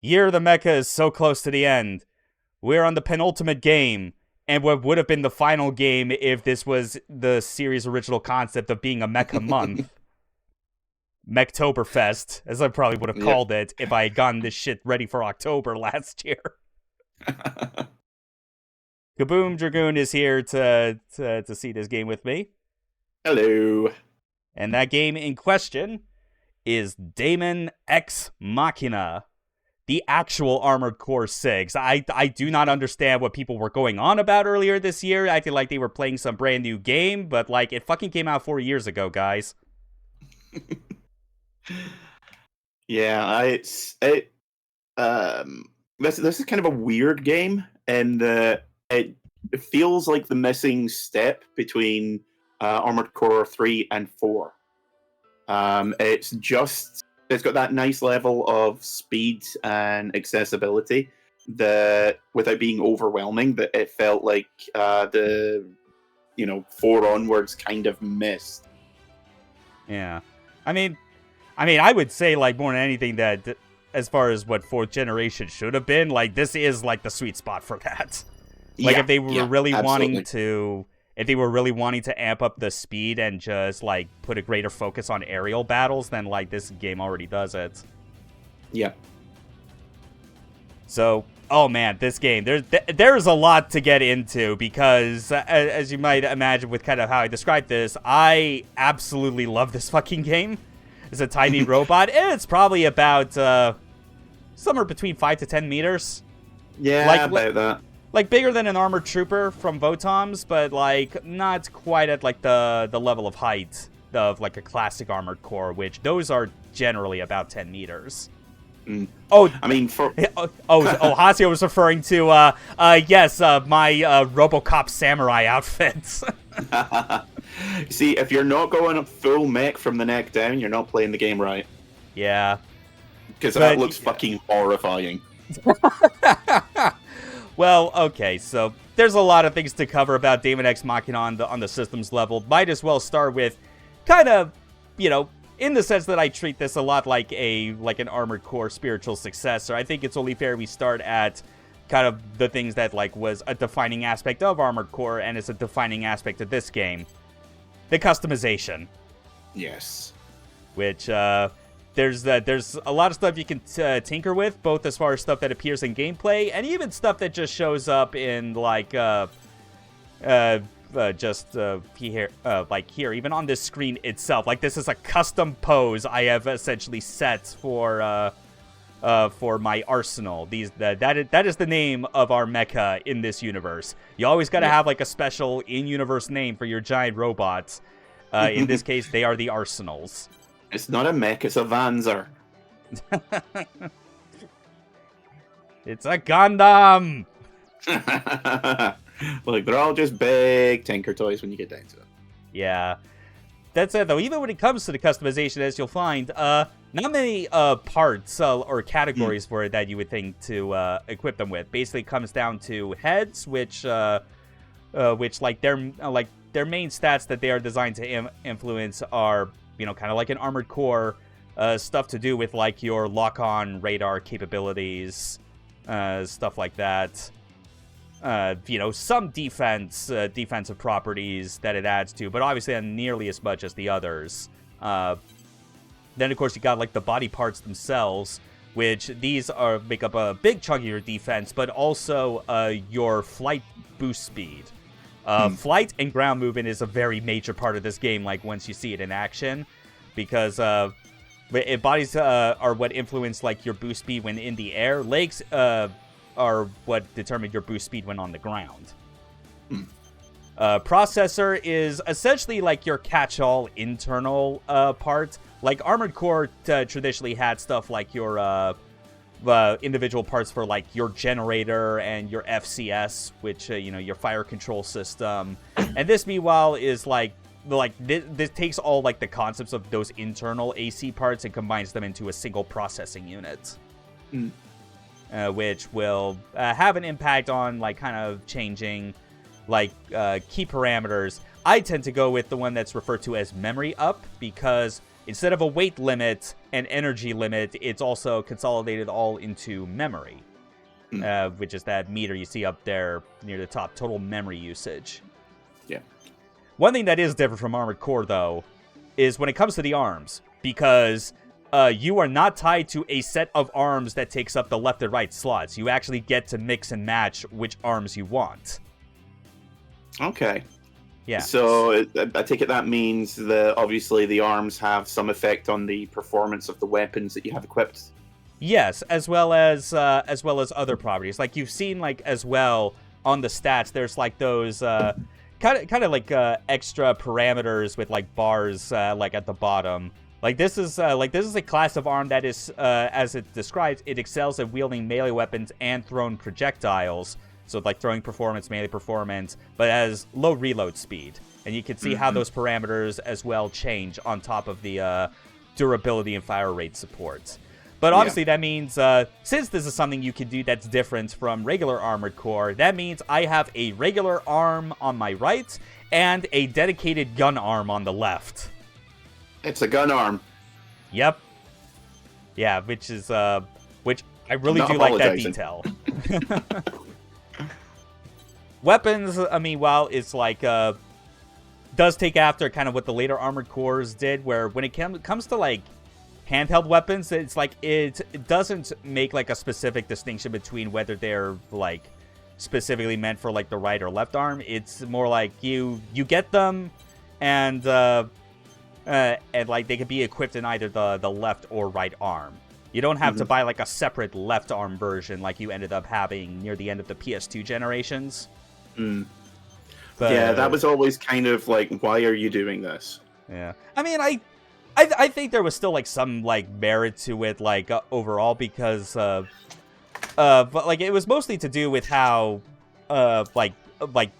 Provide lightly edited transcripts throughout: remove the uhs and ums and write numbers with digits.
Year of the Mecha is so close to the end. We're on the penultimate game, and what would have been the final game if this was the series' original concept of being a mecha month. Mechtoberfest, as I probably would have called it if I had gotten this shit ready for October last year. Kaboom Dragoon is here to see this game with me. Hello. And that game in question is Daemon X Machina, the actual Armored Core 6. I do not understand what people were going on about earlier this year, acting like they were playing some brand new game, but like it fucking came out 4 years ago, guys. Yeah, this is kind of a weird game, and it feels like the missing step between Armored Core 3 and 4. It's got that nice level of speed and accessibility that, without being overwhelming, that it felt like the 4 onwards kind of missed. Yeah, I mean, I would say, like, more than anything, that as far as what 4th generation should have been, like, this is like the sweet spot for that. Like, if they were really wanting to amp up the speed and just like put a greater focus on aerial battles, then like this game already does it. Yeah. So, oh man, this game, there's a lot to get into because, as you might imagine with kind of how I described this, I absolutely love this fucking game. It's a tiny robot, and it's probably about somewhere between 5 to 10 meters. Yeah, about that. Like, bigger than an armored trooper from Votoms, but, like, not quite at, like, the level of height of, like, a classic armored core, which those are generally about 10 meters. Mm. Oh, I mean, Hasio was referring to, my RoboCop samurai outfit. See, if you're not going up full mech from the neck down, you're not playing the game right. Yeah. Because that looks fucking horrifying. Well, okay, so there's a lot of things to cover about Daemon X Machina on the systems level. Might as well start with kind of, in the sense that I treat this a lot like an Armored Core spiritual successor. I think it's only fair we start at kind of the things that like was a defining aspect of Armored Core and is a defining aspect of this game. The customization. Yes. Which, there's a lot of stuff you can tinker with, both as far as stuff that appears in gameplay, and even stuff that just shows up in, like, here, even on this screen itself. Like, this is a custom pose I have essentially set for my arsenal. That is the name of our mecha in this universe. You always gotta have, like, a special in-universe name for your giant robots. In this case, they are the arsenals. It's not a mech, it's a Vanzer. It's a Gundam! Look, they're all just big Tinker Toys when you get down to it. Yeah. That's it, though. Even when it comes to the customization, as you'll find, not many parts or categories for it that you would think to equip them with. Basically, it comes down to heads, which their main stats that they are designed to influence are, kind of like an Armored Core, stuff to do with, like, your lock-on radar capabilities, stuff like that. Some defensive properties that it adds to, but obviously not nearly as much as the others. Then, of course, you got, like, the body parts themselves, which these make up a big chunk of your defense, but also your flight boost speed. Flight and ground movement is a very major part of this game, like, once you see it in action, because bodies are what influence, like, your boost speed when in the air. Legs are what determine your boost speed when on the ground. Processor is essentially, like, your catch-all internal part. Like, Armored Core traditionally had stuff like your individual parts for, like, your generator and your FCS, which, your fire control system. And this, meanwhile, is, this takes all, like, the concepts of those internal AC parts and combines them into a single processing unit. Which will have an impact on, like, kind of changing, like, key parameters. I tend to go with the one that's referred to as memory up, because instead of a weight limit and energy limit, it's also consolidated all into memory, which is that meter you see up there near the top, total memory usage. Yeah. One thing that is different from Armored Core, though, is when it comes to the arms, because you are not tied to a set of arms that takes up the left and right slots. You actually get to mix and match which arms you want. Okay. Yeah. So I take it that means that obviously the arms have some effect on the performance of the weapons that you have equipped. Yes, as well as other properties. Like you've seen, like as well on the stats, there's like those kind of like extra parameters with like bars like at the bottom. Like this is a class of arm that is, as it describes, it excels at wielding melee weapons and thrown projectiles. So like throwing performance, melee performance, but has low reload speed. And you can see how those parameters as well change on top of the durability and fire rate support. But obviously that means, since this is something you can do that's different from regular Armored Core, that means I have a regular arm on my right and a dedicated gun arm on the left. It's a gun arm. Yep. Yeah, which I really Not do like that apologizing. detail. Weapons, meanwhile, it's like, does take after kind of what the later Armored Cores did, where when it comes to, like, handheld weapons, it's like, it doesn't make, like, a specific distinction between whether they're, like, specifically meant for, like, the right or left arm. It's more like you get them, and like, they could be equipped in either the left or right arm. You don't have to buy, like, a separate left arm version like you ended up having near the end of the PS2 generations. But, yeah, that was always kind of like, why are you doing this? Yeah. I mean, I think there was still, like, some, like, merit to it, like, overall, because, but, like, it was mostly to do with how, like,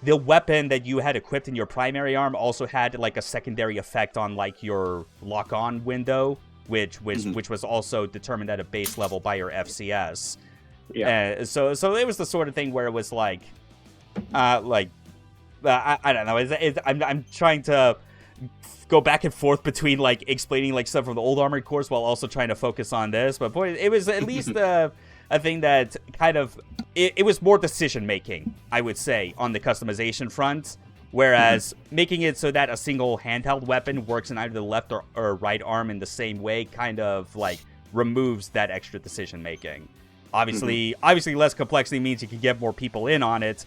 the weapon that you had equipped in your primary arm also had, like, a secondary effect on, like, your lock-on window, which was also determined at a base level by your FCS. Yeah. So it was the sort of thing where it was like, I don't know. I'm trying to go back and forth between, like, explaining, like, stuff from the old Armored Cores while also trying to focus on this. But boy, it was at least a thing that kind of it was more decision making, I would say, on the customization front. Whereas making it so that a single handheld weapon works in either the left or right arm in the same way kind of, like, removes that extra decision making. Obviously, less complexity means you can get more people in on it.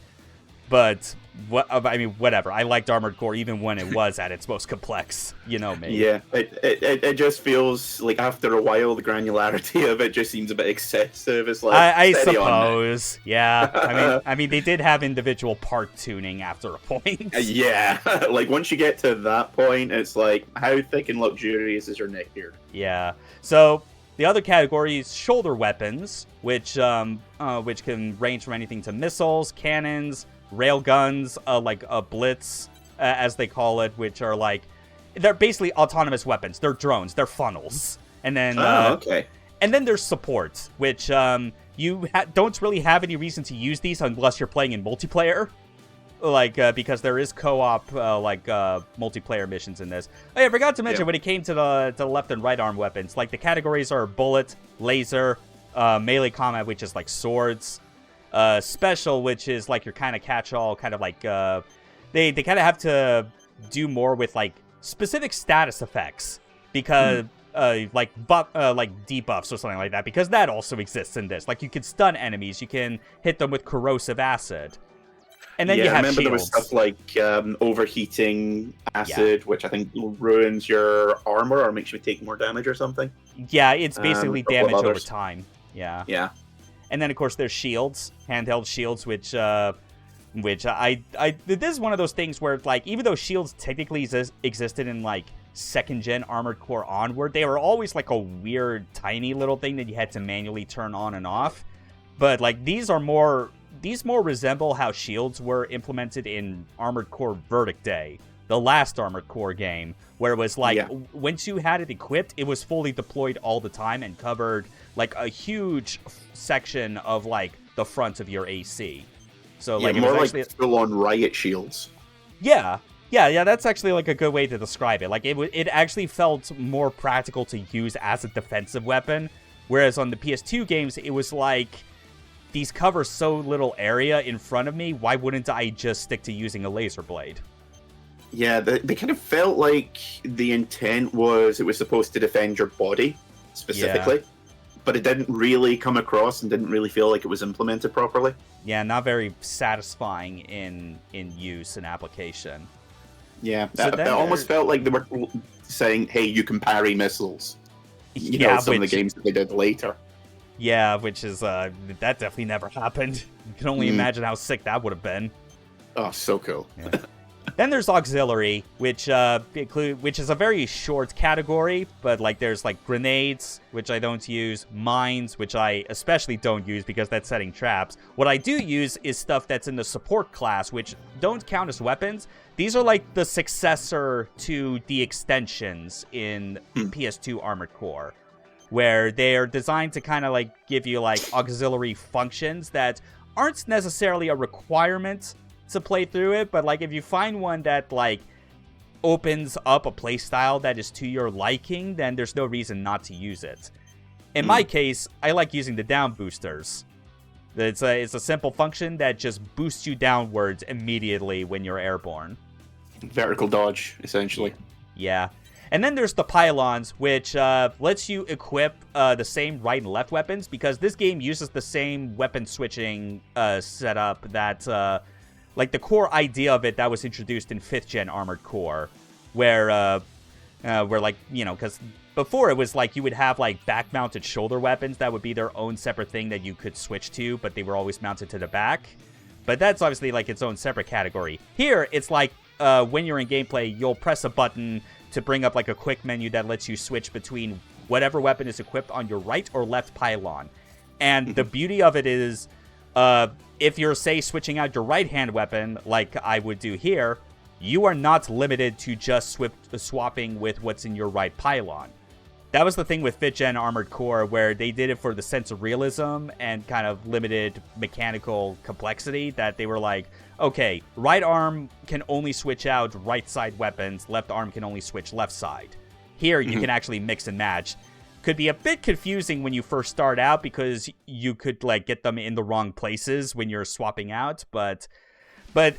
But, whatever. I liked Armored Core even when it was at its most complex. You know me. Yeah, it just feels like after a while the granularity of it just seems a bit excessive. It's like, I steady on, man. suppose. Yeah. I mean, they did have individual part tuning after a point. Yeah, like once you get to that point, it's like, how thick and luxurious is your neck beard? Yeah. So the other category is shoulder weapons, which can range from anything to missiles, cannons, railguns, like blitz, as they call it, which are like, they're basically autonomous weapons. They're drones. They're funnels. And then okay. And then there's support, which you don't really have any reason to use these unless you're playing in multiplayer. Like, because there is co-op, multiplayer missions in this. Oh, yeah, I forgot to mention, when it came to the left and right arm weapons, like, the categories are bullet, laser, melee combat, which is, like, swords, special, which is, like, your kind of catch-all, kind of, like, they kind of have to do more with, like, specific status effects, because, like debuffs or something like that, because that also exists in this. Like, you can stun enemies, you can hit them with corrosive acid. And then you have I remember shields. there was stuff like overheating acid, which I think ruins your armor or makes you take more damage or something. Yeah, it's basically damage over others. time. Yeah. Yeah. And then, of course, there's shields, handheld shields, which this is one of those things where, like, even though shields technically existed in, like, second-gen Armored Core onward, they were always, like, a weird, tiny little thing that you had to manually turn on and off. But, like, these more resemble how shields were implemented in Armored Core Verdict Day, the last Armored Core game, where it was like, once you had it equipped, it was fully deployed all the time and covered, like, a huge section of, like, the front of your AC. So, like, it more was like actually full-on riot shields. Yeah, Yeah, that's actually like a good way to describe it. Like it actually felt more practical to use as a defensive weapon, whereas on the PS2 games it was like these cover so little area in front of me. Why wouldn't I just stick to using a laser blade? Yeah, they kind of felt like the intent was it was supposed to defend your body specifically, but it didn't really come across and didn't really feel like it was implemented properly. Yeah, not very satisfying in use and application. Yeah, that almost felt like they were saying, hey, you can parry missiles. You know, some of the games that they did later. Yeah, which is, that definitely never happened. You can only imagine how sick that would have been. Oh, so cool. Yeah. Then there's auxiliary, which is a very short category, but like there's like grenades, which I don't use, mines, which I especially don't use because that's setting traps. What I do use is stuff that's in the support class, which don't count as weapons. These are like the successor to the extensions in PS2 Armored Core, where they're designed to kind of like give you like auxiliary functions that aren't necessarily a requirement to play through it, but like if you find one that like opens up a playstyle that is to your liking, then there's no reason not to use it. In my case, I like using the down boosters. It's a simple function that just boosts you downwards immediately when you're airborne. Vertical dodge, essentially. Yeah. And then there's the pylons, which lets you equip the same right and left weapons, because this game uses the same weapon switching setup that like the core idea of it that was introduced in 5th gen Armored Core, where like, you know, because before it was like you would have like back-mounted shoulder weapons that would be their own separate thing that you could switch to, but they were always mounted to the back. But that's obviously like its own separate category. Here, it's like when you're in gameplay, you'll press a button to bring up like a quick menu that lets you switch between whatever weapon is equipped on your right or left pylon. And the beauty of it is, if you're, say, switching out your right-hand weapon, like I would do here, you are not limited to just swapping with what's in your right pylon. That was the thing with 5th Gen Armored Core, where they did it for the sense of realism and kind of limited mechanical complexity, that they were like, okay, right arm can only switch out right side weapons, left arm can only switch left side. Here, you can actually mix and match. Could be a bit confusing when you first start out because you could like get them in the wrong places when you're swapping out, but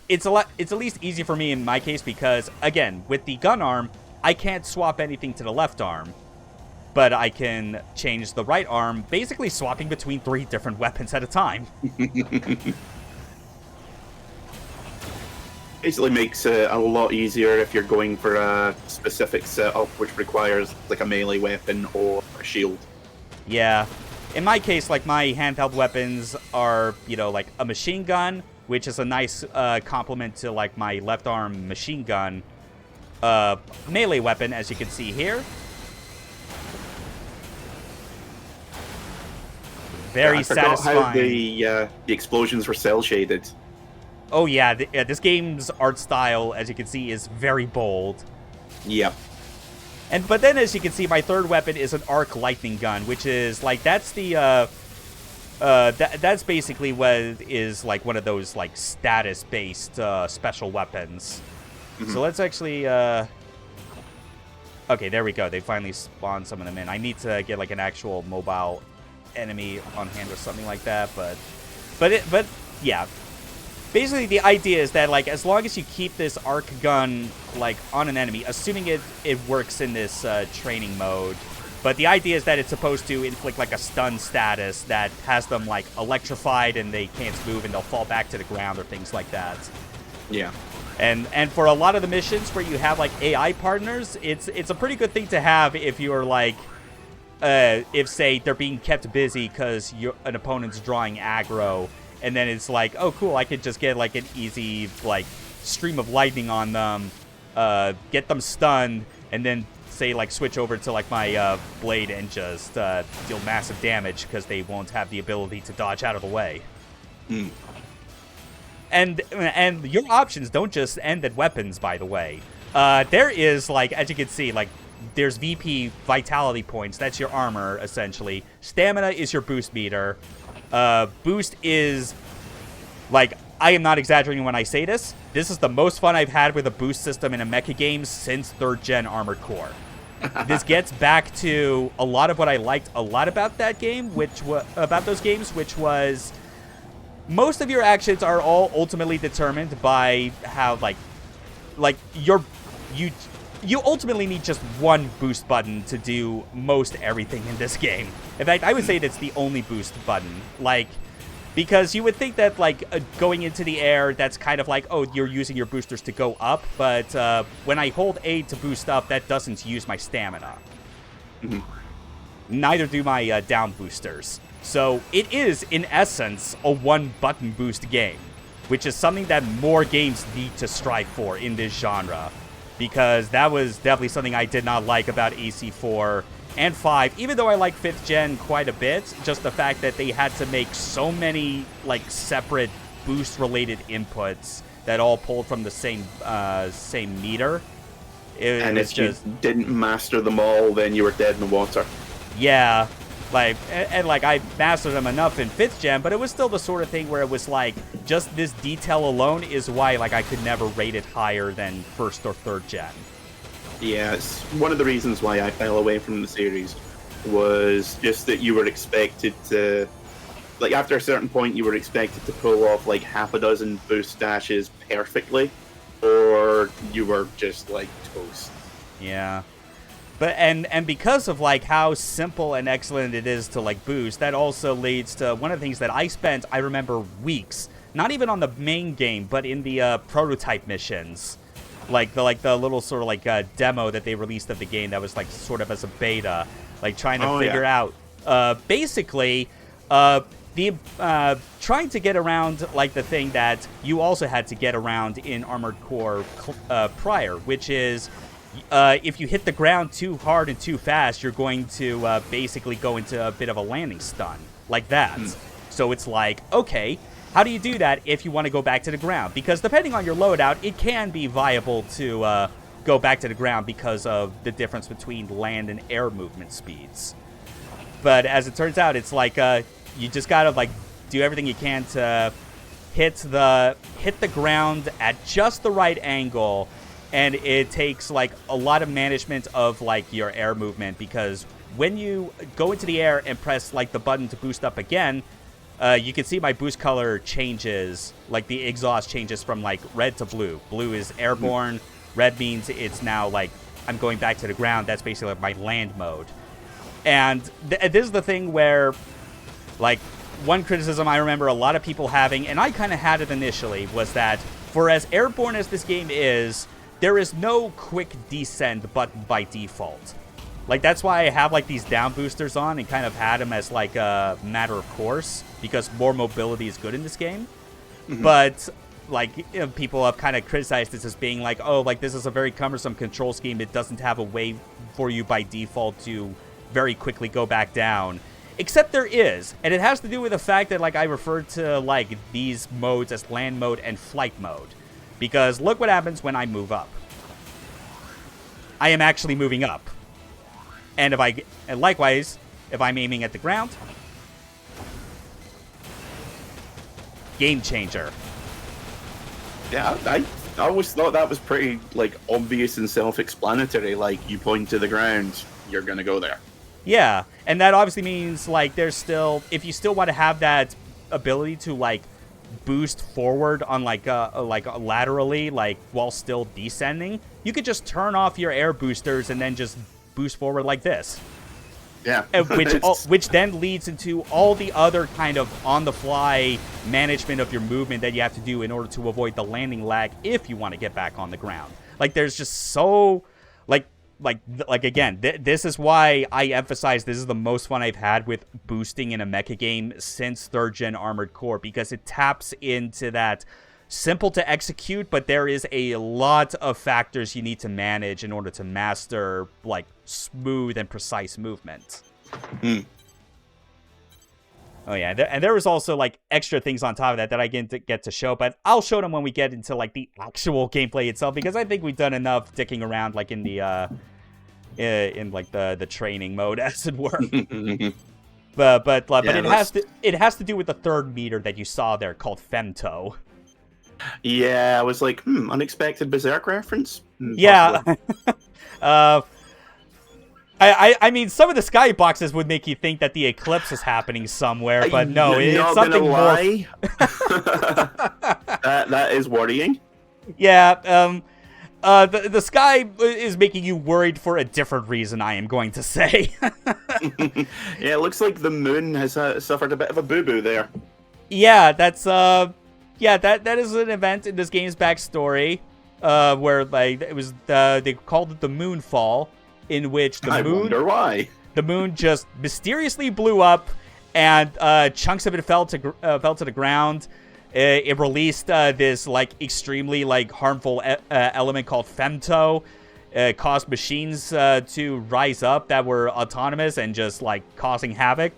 it's at least easy for me in my case because, again, with the gun arm, I can't swap anything to the left arm, but I can change the right arm, basically swapping between 3 different weapons at a time. Basically makes it a lot easier if you're going for a specific setup which requires like a melee weapon or a shield. Yeah. In my case, like my handheld weapons are, you know, like a machine gun, which is a nice complement to like my left arm machine gun melee weapon, as you can see here. Very satisfying. How the explosions were cel shaded. Oh yeah, this game's art style, as you can see, is very bold. Yeah. But then, as you can see, my third weapon is an arc lightning gun, which is like that's the that's basically what is like one of those like status based special weapons. So let's actually okay, there we go. They finally spawned some of them in. I need to get like an actual mobile enemy on hand or something like that, but yeah. Basically, the idea is that, like, as long as you keep this arc gun, like, on an enemy, assuming it works in this training mode, but the idea is that it's supposed to inflict, like, a stun status that has them, like, electrified and they can't move and they'll fall back to the ground or things like that. Yeah. And for a lot of the missions where you have, like, AI partners, it's a pretty good thing to have if you're, like, if, say, they're being kept busy because an opponent's drawing aggro. And then it's like, oh, cool, I could just get, like, an easy, like, stream of lightning on them, get them stunned, and then, say, like, switch over to, like, my blade and just deal massive damage because they won't have the ability to dodge out of the way. And your options don't just end at weapons, by the way. There is, like, as you can see, like, there's VP vitality points. That's your armor, essentially. Stamina is your boost meter. Boost is, like, I am not exaggerating when I say this. This is the most fun I've had with a boost system in a mecha game since 3rd Gen Armored Core. This gets back to a lot of what I liked a lot about that game, about those games, which was most of your actions are all ultimately determined by how you ultimately need just one boost button to do most everything in this game. In fact, I would say that's the only boost button. Because you would think that, going into the air, that's kind of like, oh, you're using your boosters to go up. But when I hold A to boost up, that doesn't use my stamina. Mm-hmm. Neither do my down boosters. So it is, in essence, a one-button boost game, which is something that more games need to strive for in this genre. Because that was definitely something I did not like about AC4 and 5, even though I like 5th Gen quite a bit. Just the fact that they had to make so many, separate boost-related inputs that all pulled from the same meter. If you didn't master them all, then you were dead in the water. Yeah. I mastered them enough in 5th Gen, but it was still the sort of thing where it was just this detail alone is why, I could never rate it higher than 1st or 3rd Gen. Yeah, it's one of the reasons why I fell away from the series was just that you were expected to, after a certain point, you were expected to pull off, half a dozen boost dashes perfectly, or you were just, toast. Yeah. But and because of how simple and excellent it is to boost, that also leads to one of the things that I remember weeks, not even on the main game, but in the prototype missions, the little sort of demo that they released of the game that was sort of as a beta, trying to figure out basically trying to get around the thing that you also had to get around in Armored Core prior, which is if you hit the ground too hard and too fast, you're going to basically go into a bit of a landing stun, like that. So it's okay, how do you do that if you want to go back to the ground? Because depending on your loadout, it can be viable to go back to the ground because of the difference between land and air movement speeds. But as it turns out, it's you just gotta do everything you can to hit the ground at just the right angle. And it takes, a lot of management of, your air movement, because when you go into the air and press, the button to boost up again, you can see my boost color changes, the exhaust changes from, red to blue. Blue is airborne. Red means it's now, I'm going back to the ground. That's basically my land mode. And this is the thing where, one criticism I remember a lot of people having, and I kind of had it initially, was that for as airborne as this game is, there is no quick descend button by default. That's why I have, these down boosters on and kind of had them as, a matter of course, because more mobility is good in this game. Mm-hmm. But, people have kind of criticized this as being this is a very cumbersome control scheme. It doesn't have a way for you by default to very quickly go back down. Except there is, and it has to do with the fact that, I referred to, these modes as land mode and flight mode. Because look what happens when I move up. I am actually moving up. And likewise, if I'm aiming at the ground, game changer. Yeah, I always thought that was pretty obvious and self-explanatory. You point to the ground, you're gonna go there. Yeah, and that obviously means there's still, if you still want to have that ability to boost forward on laterally while still descending, you could just turn off your air boosters and then just boost forward like this. Yeah. Which then leads into all the other kind of on the fly management of your movement that you have to do in order to avoid the landing lag if you want to get back on the ground. There's just so again, this is why I emphasize this is the most fun I've had with boosting in a mecha game since 3rd Gen Armored Core, because it taps into that simple to execute, but there is a lot of factors you need to manage in order to master smooth and precise movement. Oh yeah, and there was also extra things on top of that I didn't get to show, but I'll show them when we get into the actual gameplay itself, because I think we've done enough dicking around in the the training mode, as it were. But it has to do with the third meter that you saw there called femto. Yeah, I was like, unexpected Berserk reference? Yeah. Possibly. I mean, some of the skyboxes would make you think that the eclipse is happening somewhere, but no, You're it's not something gonna more. lie. that is worrying. Yeah, the sky is making you worried for a different reason, I am going to say. Yeah, it looks like the moon has suffered a bit of a boo-boo there. Yeah, that's yeah, that is an event in this game's backstory, where like it was they called it the Moonfall, in which I wonder why. the moon just mysteriously blew up, and chunks of it fell to the ground. It released this like extremely like harmful element called femto. Caused machines to rise up that were autonomous and just like causing havoc,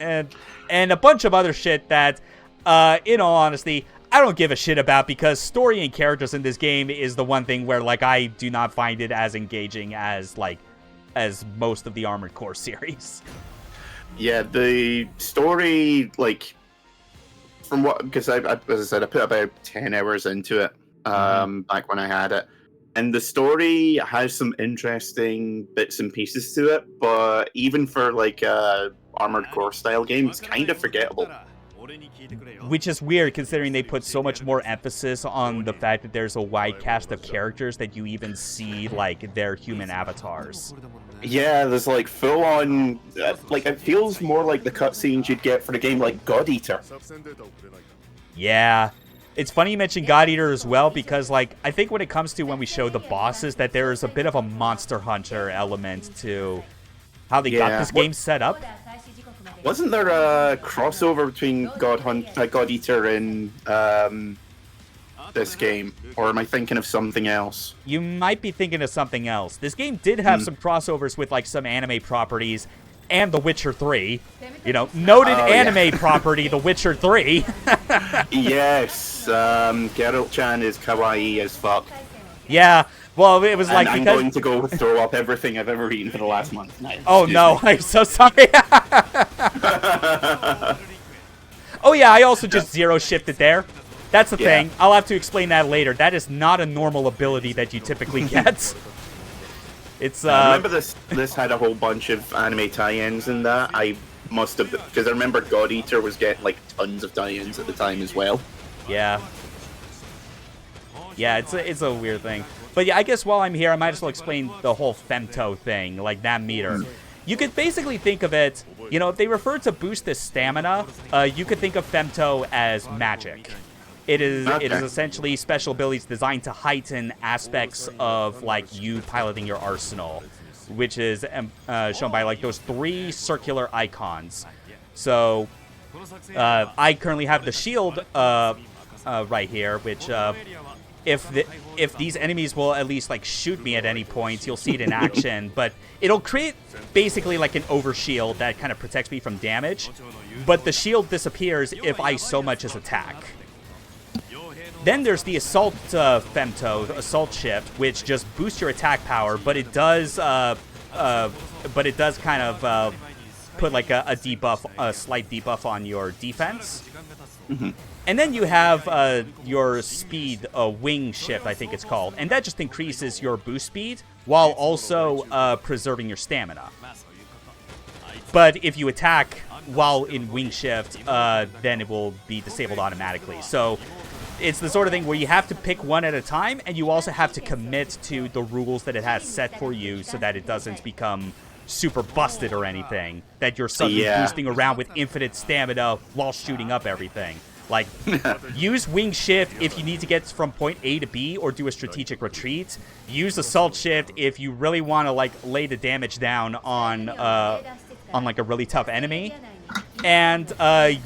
and a bunch of other shit that, in all honesty, I don't give a shit about, because story and characters in this game is the one thing where like I do not find it as engaging as most of the Armored Core series. Yeah, the story, like, from what, because as I said, I put about 10 hours into it back when I had it, and the story has some interesting bits and pieces to it, but even for like Armored Core style game, it's kind of forgettable. Which is weird, considering they put so much more emphasis on the fact that there's a wide cast of characters that you even see like their human avatars. Yeah, there's like full on, like it feels more like the cutscenes you'd get for a game like God Eater. Yeah. It's funny you mentioned God Eater as well, because like I think when it comes to when we show the bosses, that there is a bit of a Monster Hunter element to how they got this game set up. Wasn't there a crossover between God Eater and this game? Or am I thinking of something else? You might be thinking of something else. This game did have some crossovers with like some anime properties and The Witcher 3. You know, noted anime property, The Witcher 3. Yes, Geralt-chan is kawaii as fuck. Yeah, well, it was like, and I'm because going to go throw up everything I've ever eaten for the last month. Oh no, I'm so sorry. Oh yeah, I also just zero shifted there. That's the thing. I'll have to explain that later. That is not a normal ability that you typically get. It's remember this had a whole bunch of anime tie-ins in that. I must have, because I remember God Eater was getting like tons of tie-ins at the time as well. Yeah. Yeah, it's a weird thing. But yeah, I guess while I'm here, I might as well explain the whole femto thing, like that meter. You could basically think of it, you know, if they refer to boost the stamina, you could think of femto as magic. It is essentially special abilities designed to heighten aspects of like you piloting your arsenal, which is shown by like those 3 circular icons. So I currently have the shield right here, which if these enemies will at least like shoot me at any point, you'll see it in action. But it'll create basically like an overshield that kind of protects me from damage. But the shield disappears if I so much as attack. Then there's the assault femto, the assault shift, which just boosts your attack power, but it does kind of put like a debuff, a slight debuff on your defense. And then you have your speed wing shift, I think it's called, and that just increases your boost speed while also preserving your stamina. But if you attack while in wing shift, then it will be disabled automatically. So it's the sort of thing where you have to pick one at a time, and you also have to commit to the rules that it has set for you so that it doesn't become super busted or anything, that you're suddenly boosting around with infinite stamina while shooting up everything. Like, use wing shift if you need to get from point A to B or do a strategic retreat. Use assault shift if you really want to like lay the damage down on like a really tough enemy. And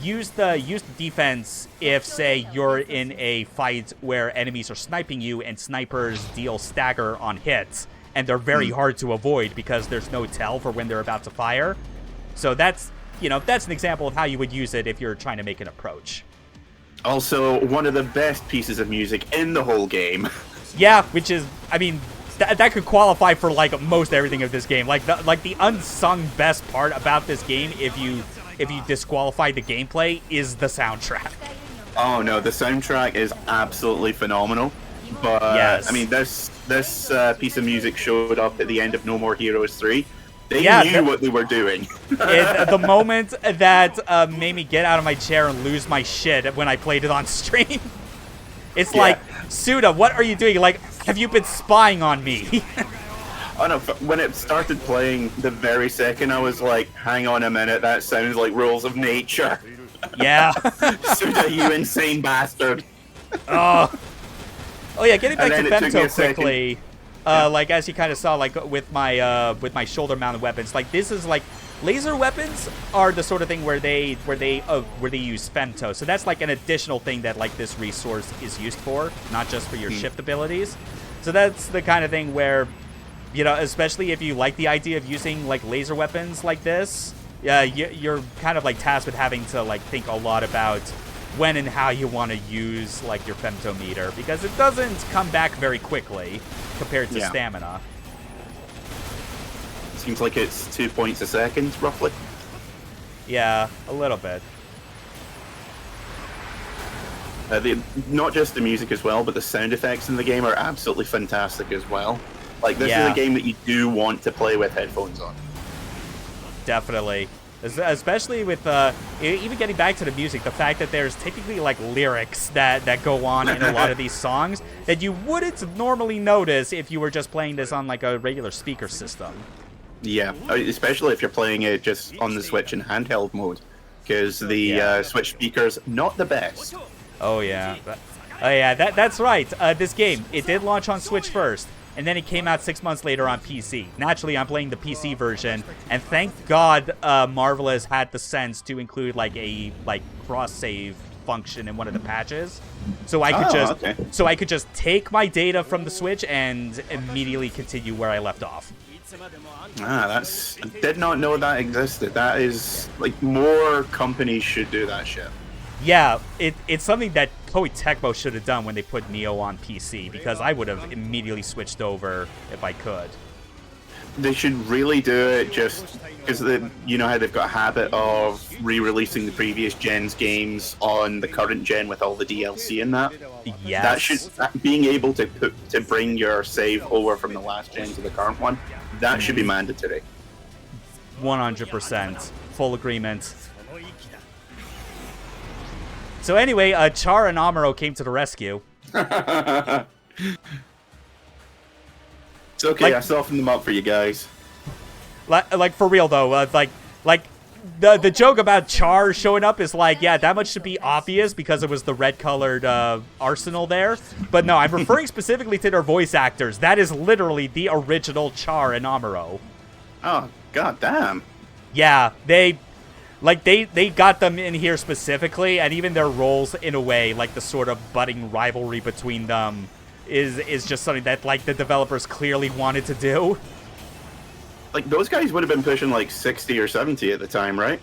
use the defense if, say, you're in a fight where enemies are sniping you and snipers deal stagger on hits, and they're very hard to avoid because there's no tell for when they're about to fire. So that's, you know, that's an example of how you would use it if you're trying to make an approach. Also, one of the best pieces of music in the whole game. Yeah, which is, I mean, that could qualify for like most everything of this game. Like the unsung best part about this game, if you disqualify the gameplay, is the soundtrack. Oh no, the soundtrack is absolutely phenomenal. But Yes. I mean, this piece of music showed up at the end of No More Heroes 3. They knew what they were doing. The moment that made me get out of my chair and lose my shit when I played it on stream. It's like, Suda, what are you doing? Like, have you been spying on me? Oh no, when it started playing the very second, I was like, hang on a minute, that sounds like Rules of Nature. Yeah. Suda, you insane bastard. Oh yeah, getting back to And then it took me femto a second. quickly. Like as you kind of saw, like with my shoulder mounted weapons, like this is like laser weapons are the sort of thing where they use femto. So that's like an additional thing that like this resource is used for, not just for your shift abilities. So that's the kind of thing where, you know, especially if you like the idea of using like laser weapons like this, you're kind of like tasked with having to like think a lot about when and how you want to use like your femtometer, because it doesn't come back very quickly compared to stamina. Seems like it's 2 points a second, roughly. Yeah, a little bit. Not just the music as well, but the sound effects in the game are absolutely fantastic as well. Like, this is a game that you do want to play with headphones on. Definitely. Especially with, even getting back to the music, the fact that there's typically, like, lyrics that go on in a lot of these songs that you wouldn't normally notice if you were just playing this on, like, a regular speaker system. Yeah, especially if you're playing it just on the Switch in handheld mode, because the Switch speaker's not the best. Oh, yeah. That's right. This game, it did launch on Switch first, and then it came out 6 months later on PC. Naturally, I'm playing the PC version, and thank God Marvel has had the sense to include like a cross-save function in one of the patches, so I could just take my data from the Switch and immediately continue where I left off. I did not know that existed. That is like, more companies should do that shit. Yeah, it's something that Koei Tecmo should have done when they put Neo on PC, because I would have immediately switched over if I could. They should really do it, just because you know how they've got a habit of re-releasing the previous gen's games on the current gen with all the DLC in that. Yes. Being able to bring your save over from the last gen to the current one, that should be mandatory. 100%. Full agreement. So anyway, Char and Amuro came to the rescue. It's okay, I softened them up for you guys. Like for real though, like the joke about Char showing up is like, yeah, that much should be obvious because it was the red-colored arsenal there. But no, I'm referring specifically to their voice actors. That is literally the original Char and Amuro. Oh, god damn. Yeah, they got them in here specifically, and even their roles, in a way, like the sort of budding rivalry between them is just something that like the developers clearly wanted to do. Like, those guys would have been pushing like 60 or 70 at the time, right?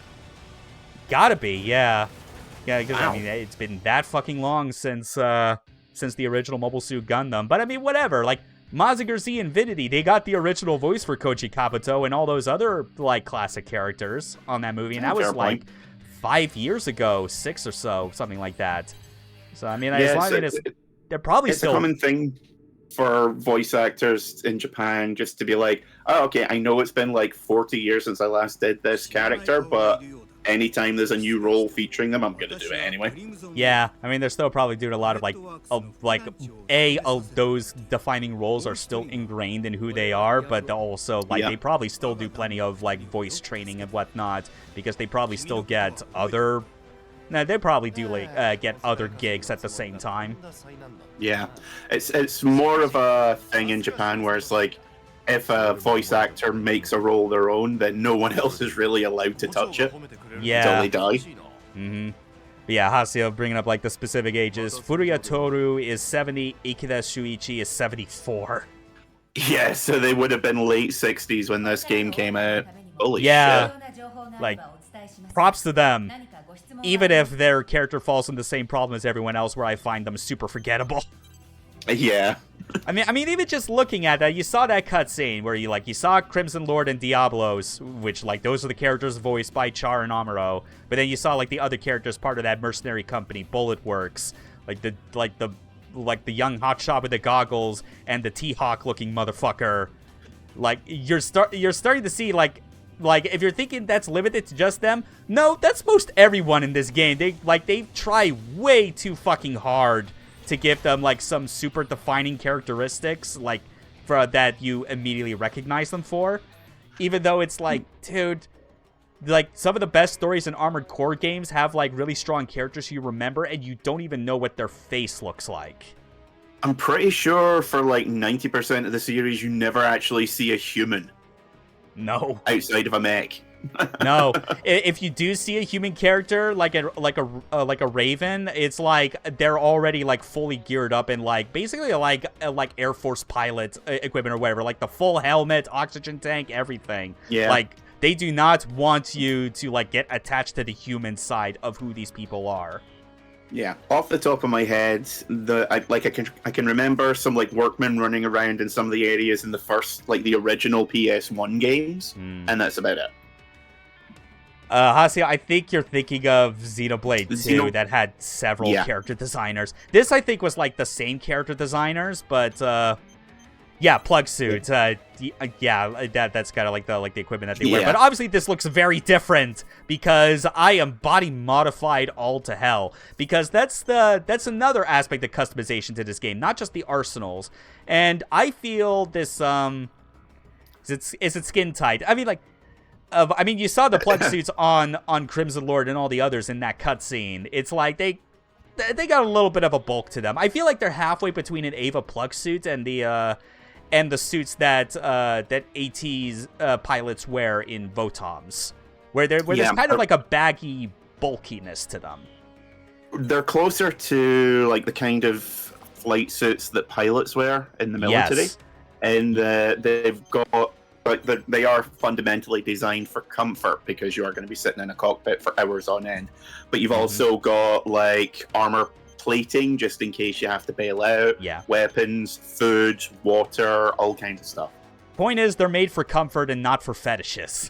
Gotta be, yeah. Yeah, because Wow. I mean, it's been that fucking long since the original Mobile Suit Gundam. But I mean, whatever. Like, Mazinger Z Infinity, they got the original voice for Koji Kabuto and all those other like classic characters on that movie, and that was like 5 years ago, 6 or so, something like that. So I mean, as long as they're probably it's still a common thing for voice actors in Japan just to be like, oh, okay, I know it's been like 40 years since I last did this character, but anytime there's a new role featuring them, I'm gonna do it anyway. Yeah, I mean, they're still probably doing a lot of those defining roles are still ingrained in who they are, but also they probably still do plenty of like voice training and whatnot, because they probably still get other. No, they probably do get other gigs at the same time. Yeah, it's more of a thing in Japan where it's like, if a voice actor makes a role their own, then no one else is really allowed to touch it until they die. Mm-hmm. Yeah, Haseo bringing up like the specific ages. Furuya Toru is 70, Ikeda Shuichi is 74. Yeah, so they would have been late 60s when this game came out. Holy shit. Like, Props to them. Even if their character falls in the same problem as everyone else, where I find them super forgettable. Yeah. I mean, even just looking at that, you saw that cutscene where you saw Crimson Lord and Diablos, which like those are the characters voiced by Char and Amuro. But then you saw like the other characters part of that mercenary company, Bullet Works, like the young hotshot with the goggles and the T-Hawk looking motherfucker. Like you're starting to see like if you're thinking that's limited to just them, no, that's most everyone in this game. They try way too fucking hard to give them like some super defining characteristics like for that you immediately recognize them for, even though it's like, dude, like some of the best stories in Armored Core games have like really strong characters you remember and you don't even know what their face looks like. I'm pretty sure for like 90% of the series you never actually see a human. No. Outside of a mech. No, if you do see a human character like a raven, it's like they're already like fully geared up in like basically like Air Force pilot equipment or whatever, like the full helmet, oxygen tank, everything. Yeah. Like they do not want you to like get attached to the human side of who these people are. Yeah, off the top of my head, I can remember some like workmen running around in some of the areas in the first like the original PS1 games, and that's about it. Hasi, I think you're thinking of Xenoblade 2 that had several character designers. This, I think, was like the same character designers, but yeah, plug suits. Yeah, that's kind of like the equipment that they wear. But obviously, this looks very different because I am body modified all to hell. Because that's another aspect of customization to this game, not just the arsenals. And I feel this is it skin tight? I mean, like. You saw the plug suits on Crimson Lord and all the others in that cutscene. It's like they got a little bit of a bulk to them. I feel like they're halfway between an Ava plug suit and the suits that AT's pilots wear in VOTOMs, where there's kind of like a baggy bulkiness to them. They're closer to like the kind of flight suits that pilots wear in the military, and they've got. But they are fundamentally designed for comfort because you are going to be sitting in a cockpit for hours on end. But you've also got like armor plating just in case you have to bail out. Yeah. Weapons, food, water, all kinds of stuff. Point is, they're made for comfort and not for fetishes.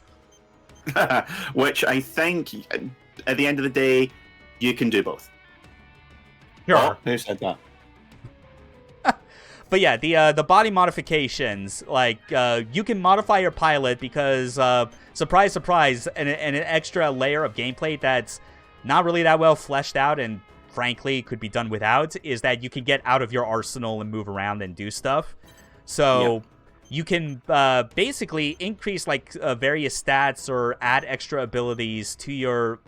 Which I think, at the end of the day, you can do both. Sure. Who said that? But yeah, the body modifications, like, you can modify your pilot because, surprise, surprise, an extra layer of gameplay that's not really that well fleshed out and, frankly, could be done without, is that you can get out of your arsenal and move around and do stuff. So, you can, basically increase, like, various stats or add extra abilities to your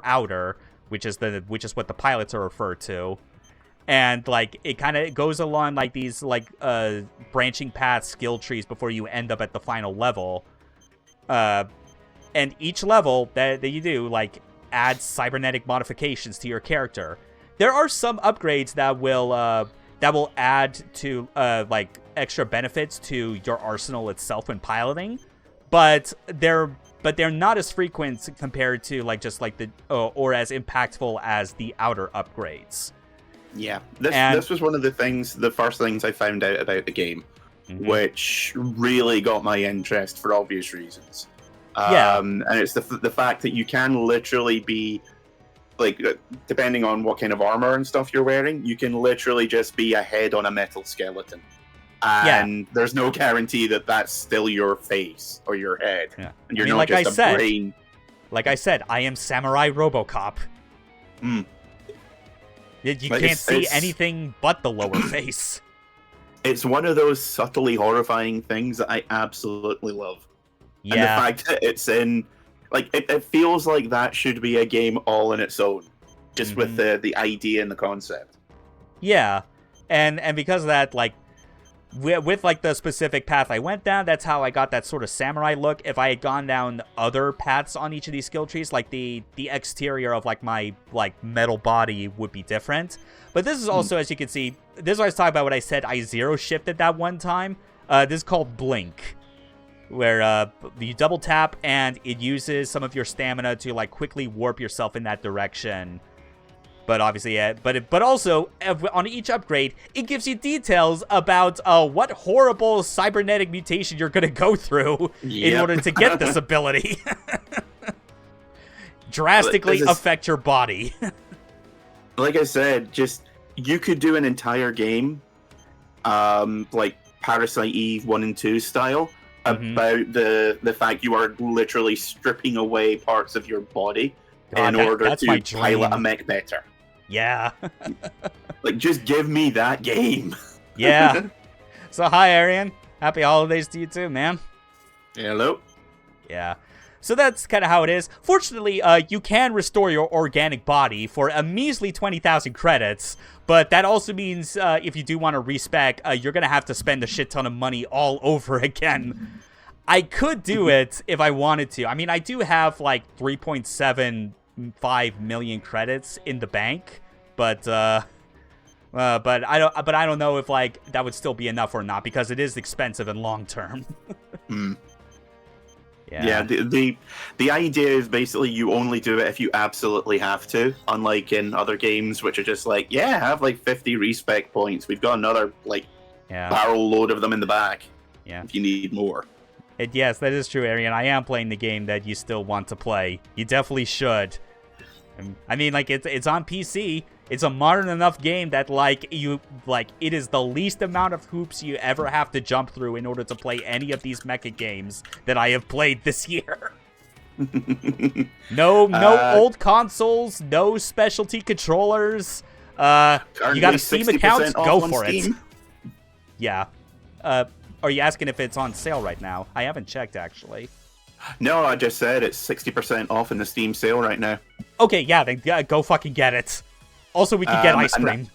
outer, which is what the pilots are referred to. And, like, it kind of goes along, like, these, like, branching path skill trees before you end up at the final level. And each level that you do, like, adds cybernetic modifications to your character. There are some upgrades that will add to, like, extra benefits to your arsenal itself when piloting. But they're not as frequent compared to, like, just, like, or as impactful as the outer upgrades. Yeah, this was one of the first things I found out about the game, which really got my interest for obvious reasons. And it's the fact that you can literally be, like, depending on what kind of armor and stuff you're wearing, you can literally just be a head on a metal skeleton. And there's no guarantee that that's still your face or your head. Yeah. And you're not just a brain. Like I said, I am Samurai RoboCop. You can't see anything but the lower face. It's one of those subtly horrifying things that I absolutely love. Yeah. And the fact that it's in... Like, it feels like that should be a game all in its own. Just with the idea and the concept. Yeah. And because of that, like, with like the specific path I went down, that's how I got that sort of samurai look. If I had gone down other paths on each of these skill trees, like the exterior of like my like metal body would be different. But this is also, as you can see, this is what I was talking about when I said I zero shifted that one time. This is called Blink, where you double tap and it uses some of your stamina to like quickly warp yourself in that direction. But obviously, but also on each upgrade, it gives you details about what horrible cybernetic mutation you're gonna go through in order to get this ability. Drastically affect your body. Like I said, just you could do an entire game, like Parasite Eve 1 and 2 style, about the fact you are literally stripping away parts of your body in order to pilot a mech better. Yeah. Like, just give me that game. Yeah. So, hi, Arian. Happy holidays to you too, man. Hello. Yeah. So that's kind of how it is. Fortunately, you can restore your organic body for a measly 20,000 credits, but that also means if you do want to respec, you're going to have to spend a shit ton of money all over again. I could do it if I wanted to. I mean, I do have like 3.75 million credits in the bank, but I don't know if like that would still be enough or not, because it is expensive and long term. Yeah, the idea is basically you only do it if you absolutely have to, unlike in other games which are just like, yeah, have like 50 respec points. We've got another like barrel load of them in the back. Yeah, if you need more. Yes, that is true, Arian. I am playing the game that you still want to play. You definitely should. I mean, like it's on PC. It's a modern enough game that it is the least amount of hoops you ever have to jump through in order to play any of these mecha games that I have played this year. No old consoles, no specialty controllers. You got a Steam account? Go for it. Yeah. Are you asking if it's on sale right now? I haven't checked, actually. No, I just said it's 60% off in the Steam sale right now. Okay, yeah, then go fucking get it. Also, we can get ice cream.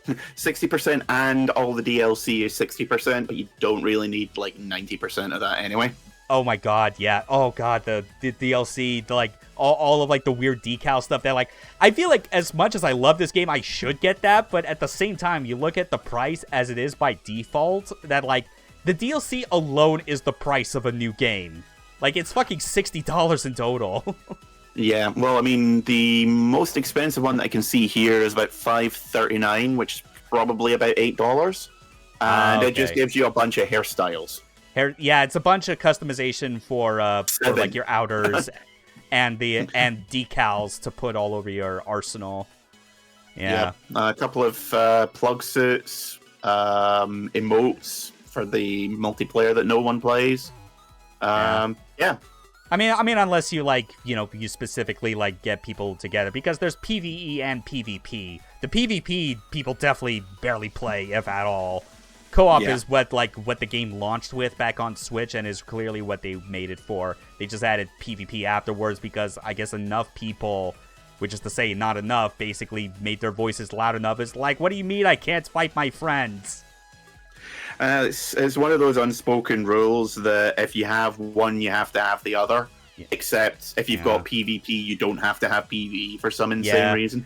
60% and all the DLC is 60%, but you don't really need like 90% of that anyway. Oh my god, yeah. Oh god, the DLC, all of like the weird decal stuff that like, I feel like as much as I love this game, I should get that, but at the same time, you look at the price as it is by default, that like, the DLC alone is the price of a new game. Like, it's fucking $60 in total. Yeah, well, I mean, the most expensive one that I can see here is about $5.39, which is probably about $8. And it just gives you a bunch of hairstyles. Yeah, it's a bunch of customization for like your outers and decals to put all over your arsenal. Yeah. A couple of plug suits, emotes for the multiplayer that no one plays. Yeah. I mean, unless you you specifically get people together, because there's PvE and PvP. The PvP people definitely barely play, if at all. Co-op is what the game launched with back on Switch, and is clearly what they made it for. They just added PvP afterwards because I guess enough people, which is to say not enough, basically made their voices loud enough. It's like, what do you mean I can't fight my friends? It's one of those unspoken rules that if you have one, you have to have the other. Yeah. Except if you've got PvP, you don't have to have PvE for some insane reason.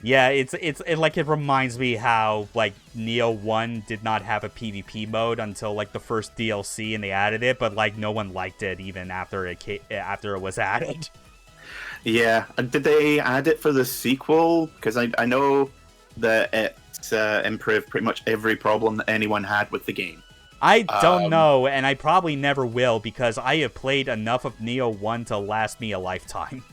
Yeah, it reminds me how Neo 1 did not have a PvP mode until the first DLC, and they added it, but no one liked it even after it was added. Yeah, did they add it for the sequel? Because I know that it improved pretty much every problem that anyone had with the game. I don't know, and I probably never will, because I have played enough of Neo 1 to last me a lifetime.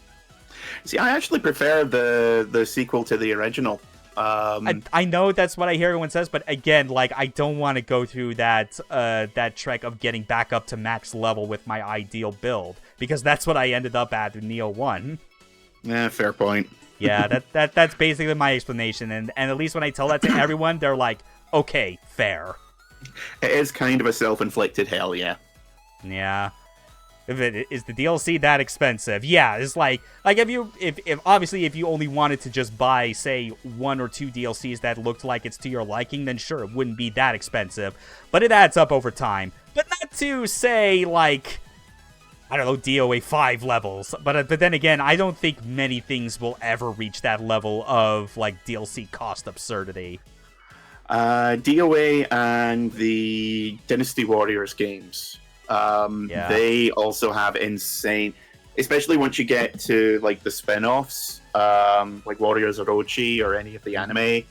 See, I actually prefer the sequel to the original. I know that's what I hear everyone says, but again, I don't want to go through that trek of getting back up to max level with my ideal build, because that's what I ended up at in Neo 1. Yeah, fair point. Yeah, that's basically my explanation, and at least when I tell that to everyone, they're like, okay, fair. It is kind of a self-inflicted hell, yeah. Yeah. Is the DLC that expensive? Yeah, it's if obviously if you only wanted to just buy, say, 1 or 2 DLCs that looked like it's to your liking, then sure, it wouldn't be that expensive. But it adds up over time. But not to say, I don't know, DOA 5 levels. But then again, I don't think many things will ever reach that level of, DLC cost absurdity. DOA and the Dynasty Warriors games, they also have insane... especially once you get to like the spin-offs, like Warriors Orochi or any of the anime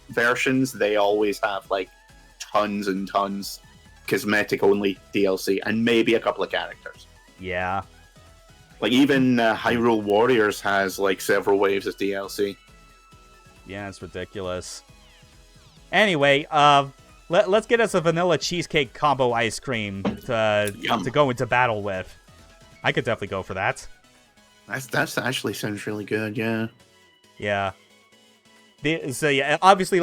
versions, they always have like tons and tons cosmetic only DLC and maybe a couple of characters. Yeah. Like even Hyrule Warriors has like several waves of DLC. Yeah, it's ridiculous. Anyway, let's get us a vanilla cheesecake combo ice cream to go into battle with. I could definitely go for that. That's actually sounds really good, yeah. Yeah. So yeah, obviously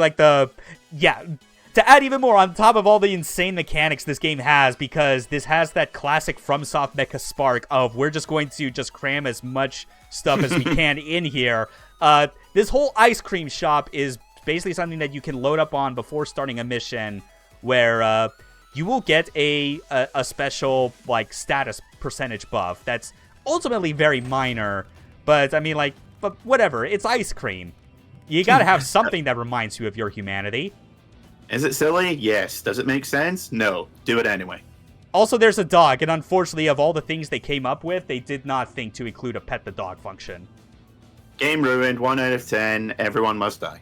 to add even more on top of all the insane mechanics this game has, because this has that classic FromSoft Mecha spark of we're just going to just cram as much stuff as we can in here. This whole ice cream shop is basically something that you can load up on before starting a mission, where you will get a special like status percentage buff that's ultimately very minor, but I mean but whatever, it's ice cream. You gotta have something that reminds you of your humanity. Is it silly? Yes. Does it make sense? No. Do it anyway. Also, there's a dog, and unfortunately, of all the things they came up with, they did not think to include a pet the dog function. Game ruined. 1 out of 10. Everyone must die.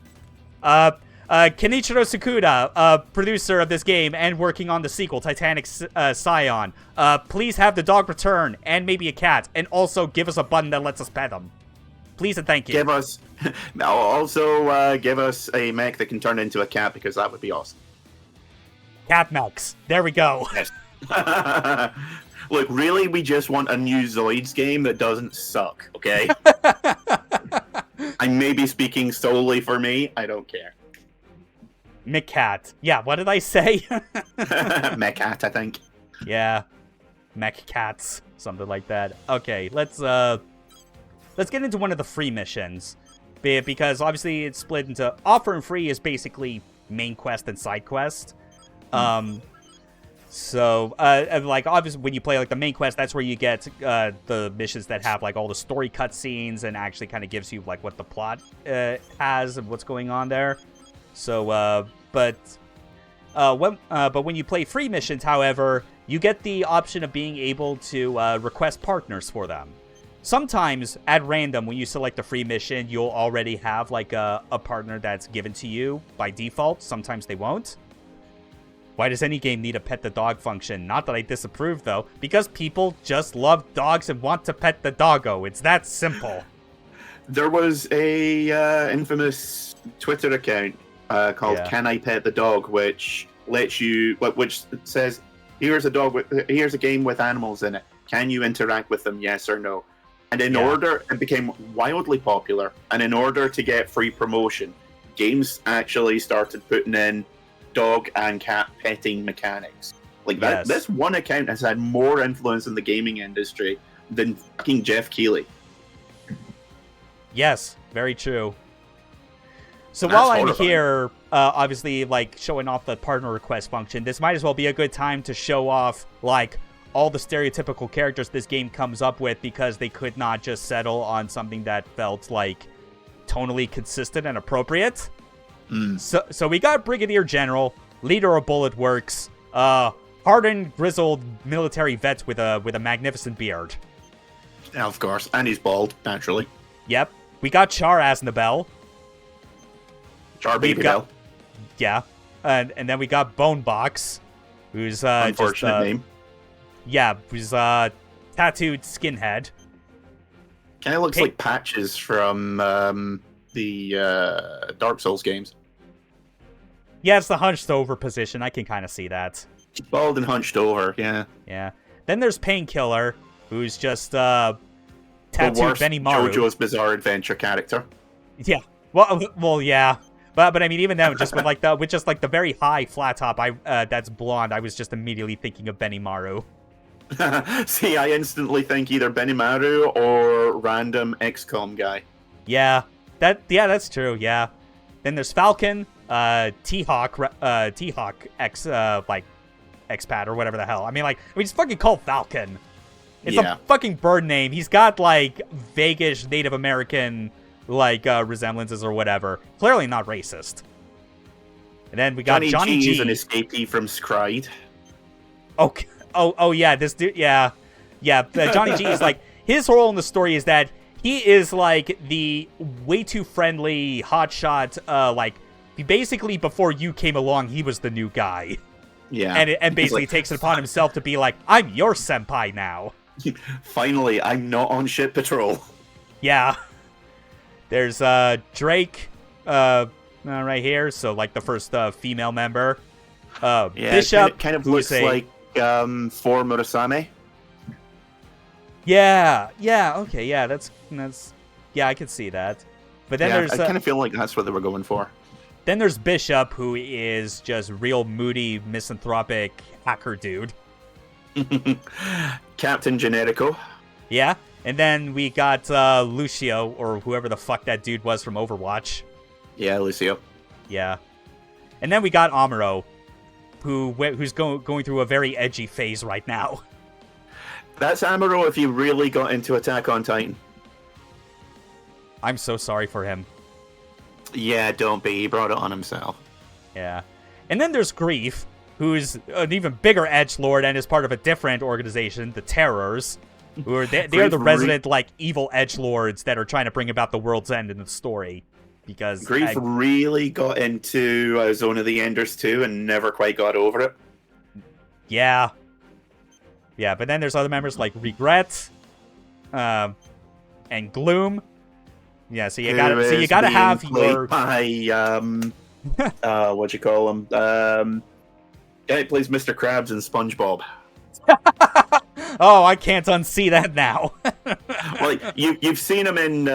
Kenichiro Sakuda, producer of this game and working on the sequel, Titanic Scion, please have the dog return, and maybe a cat, and also give us a button that lets us pet them. Please and thank you. Give us a mech that can turn into a cat, because that would be awesome. Cat mechs. There we go. Yes. Look, really, we just want a new Zoids game that doesn't suck, okay? I may be speaking solely for me. I don't care. Mech-cat. Yeah, what did I say? Mech-cat, I think. Yeah. Mech-cats. Something like that. Okay, let's get into one of the free missions. Because obviously it's split into... Offer and free is basically main quest and side quest. So, like, obviously, when you play, like, the main quest, that's where you get the missions that have, like, all the story cutscenes and actually kind of gives you, like, what the plot has and what's going on there. So, but when you play free missions, however, you get the option of being able to request partners for them. Sometimes, at random, when you select a free mission, you'll already have, like, a partner that's given to you by default. Sometimes they won't. Why does any game need a pet the dog function? Not that I disapprove, though. Because people just love dogs and want to pet the doggo. It's that simple. There was a infamous Twitter account called Can I Pet the Dog, which lets you, which says, here's a game with animals in it. Can you interact with them? Yes or no? And it became wildly popular. And in order to get free promotion, games actually started putting in dog and cat petting mechanics. Like that. Yes. This one account has had more influence in the gaming industry than fucking Jeff Keighley. Yes, very true. So while I'm here, obviously, like, showing off the partner request function, this might as well be a good time to show off, like, all the stereotypical characters this game comes up with, because they could not just settle on something that felt, like, tonally consistent and appropriate. So we got Brigadier General, leader of Bullet Works, hardened, grizzled military vet with a magnificent beard. Yeah, of course, and he's bald, naturally. Yep. We got Char Aznabel. Char Baby Bell. Yeah. And then we got Bonebox, who's unfortunate name. Yeah, who's tattooed skinhead. Kind of looks like Patches from the Dark Souls games. Yeah, it's the hunched over position. I can kind of see that. Bald and hunched over, yeah. Yeah. Then there's Painkiller, who's just tattooed Benimaru. JoJo's Bizarre Adventure character. Yeah. Well, yeah. But I mean, even then, just with just the very high flat top, that's blonde, I was just immediately thinking of Benimaru. See, I instantly think either Benimaru or random XCOM guy. Yeah. That's true. Yeah. Then there's Falcon, T-Hawk X X-Pad or whatever the hell. I mean, it's fucking called Falcon. It's a fucking bird name. He's got vaguish Native American resemblances or whatever. Clearly not racist. And then we got Johnny G. an escapee from Scryed. Oh yeah, this dude. Yeah, Yeah, Johnny G is like, his role in the story is that he is like the way too friendly hotshot, like, basically before you came along, he was the new guy. Yeah. And basically like, takes it upon himself to be like, I'm your senpai now. Finally, I'm not on ship patrol. Yeah. There's Drake right here, so like the first female member. Yeah, Bishop kind of looks like for Murasame. Yeah, okay, yeah, that's yeah, I could see that. But then there's I kind of feel like that's what they were going for. Then there's Bishop, who is just real moody, misanthropic hacker dude. Captain Generico. Yeah, and then we got Lucio, or whoever the fuck that dude was from Overwatch. Yeah, Lucio. Yeah. And then we got Amuro, who's going through a very edgy phase right now. That's Amuro if you really got into Attack on Titan. I'm so sorry for him. Yeah, don't be. He brought it on himself. Yeah. And then there's Grief, who's an even bigger edgelord and is part of a different organization, the Terrors. Who are they are the resident, like, evil edgelords that are trying to bring about the world's end in the story. Because Grief really got into Zone of the Enders too and never quite got over it. Yeah. Yeah, but then there's other members like Regret, and Gloom. Yeah, so you gotta have your what you call him? Guy plays Mr. Krabs and SpongeBob. Oh, I can't unsee that now. Well, you've seen him in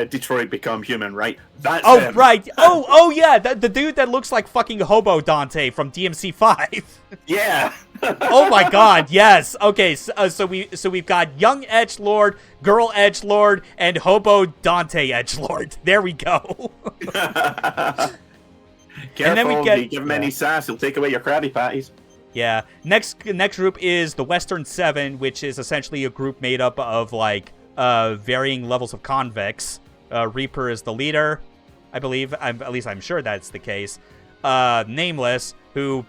Detroit Become Human, right? That's him. Right. Oh, yeah. The dude that looks like fucking Hobo Dante from DMC5. Yeah. Oh my God. Yes. Okay. So we've got young edgelord, girl edgelord, and Hobo Dante edgelord. There we go. Careful. And then we get, give him any sass, he'll take away your Krabby Patties. Yeah. Next group is the Western Seven, which is essentially a group made up of like varying levels of convicts. Reaper is the leader, I believe. At least I'm sure that's the case. Nameless, who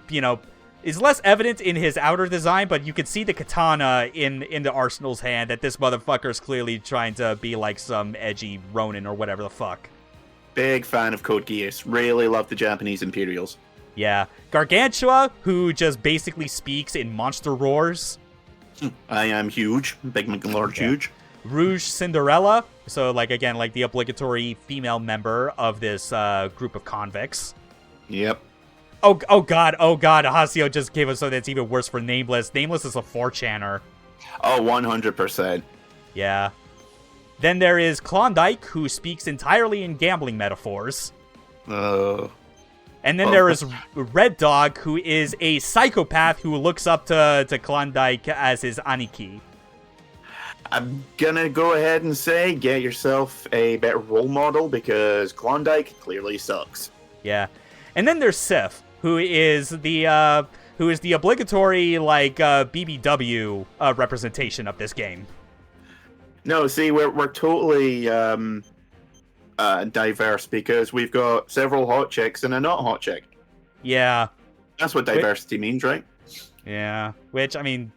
is less evident in his outer design, but you can see the katana in the Arsenal's hand. That this motherfucker's clearly trying to be like some edgy Ronin or whatever the fuck. Big fan of Code Geass. Really love the Japanese Imperials. Yeah. Gargantua, who just basically speaks in monster roars. I am huge. Big McLord huge. Rouge Cinderella. So, like, again, like the obligatory female member of this group of convicts. Yep. Oh God. Hasio just gave us so that's even worse for Nameless. Nameless is a 4chaner. Oh, 100%. Yeah. Then there is Klondike, who speaks entirely in gambling metaphors. And then there is Red Dog, who is a psychopath who looks up to Klondike as his Aniki. I'm gonna go ahead and say, get yourself a better role model, because Klondike clearly sucks. Yeah. And then there's Sif, who is the obligatory, like, BBW representation of this game. No, see, we're totally diverse, because we've got several hot chicks and a not hot chick. Yeah. That's what diversity means, right? Yeah. Which, I mean,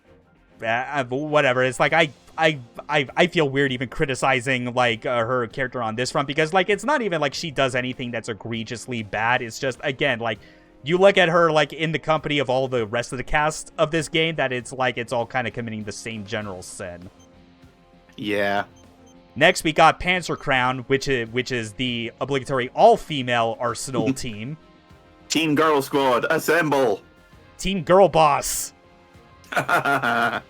whatever. It's like, I feel weird even criticizing, like, her character on this front, because, like, it's not even like she does anything that's egregiously bad. It's just, again, like, you look at her, like, in the company of all the rest of the cast of this game, that it's like it's all kind of committing the same general sin. Yeah. Next, we got Panzer Crown, which is the obligatory all-female Arsenal team. Team Girl Squad, assemble! Team Girl Boss. Yeah,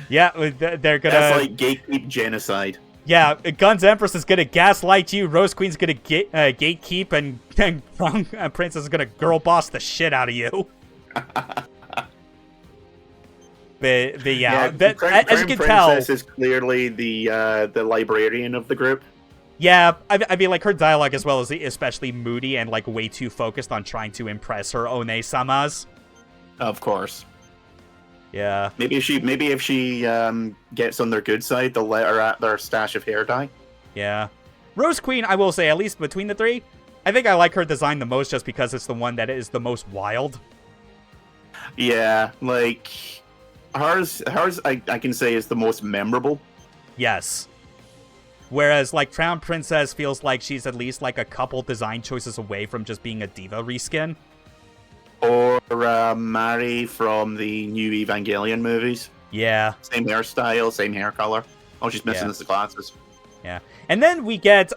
they're gonna... That's like gatekeep genocide. Yeah, Guns Empress is gonna gaslight you, Rose Queen's gonna gatekeep, and Crown Princess is gonna girl boss the shit out of you. But yeah, as you can tell, Princess is clearly the librarian of the group. Yeah, I mean, like, her dialogue as well is especially moody and, like, way too focused on trying to impress her One-samas. Of course. Yeah. Maybe if she gets on their good side, they'll let her at their stash of hair dye. Yeah. Rose Queen, I will say, at least between the three, I think I like her design the most just because it's the one that is the most wild. Yeah, like... hers, I can say is the most memorable. Yes. Whereas, like, Crown Princess feels like she's at least, like, a couple design choices away from just being a diva reskin. Or Mari from the new Evangelion movies. Yeah. Same hairstyle, same hair color. All she's missing is the glasses. Yeah. And then we get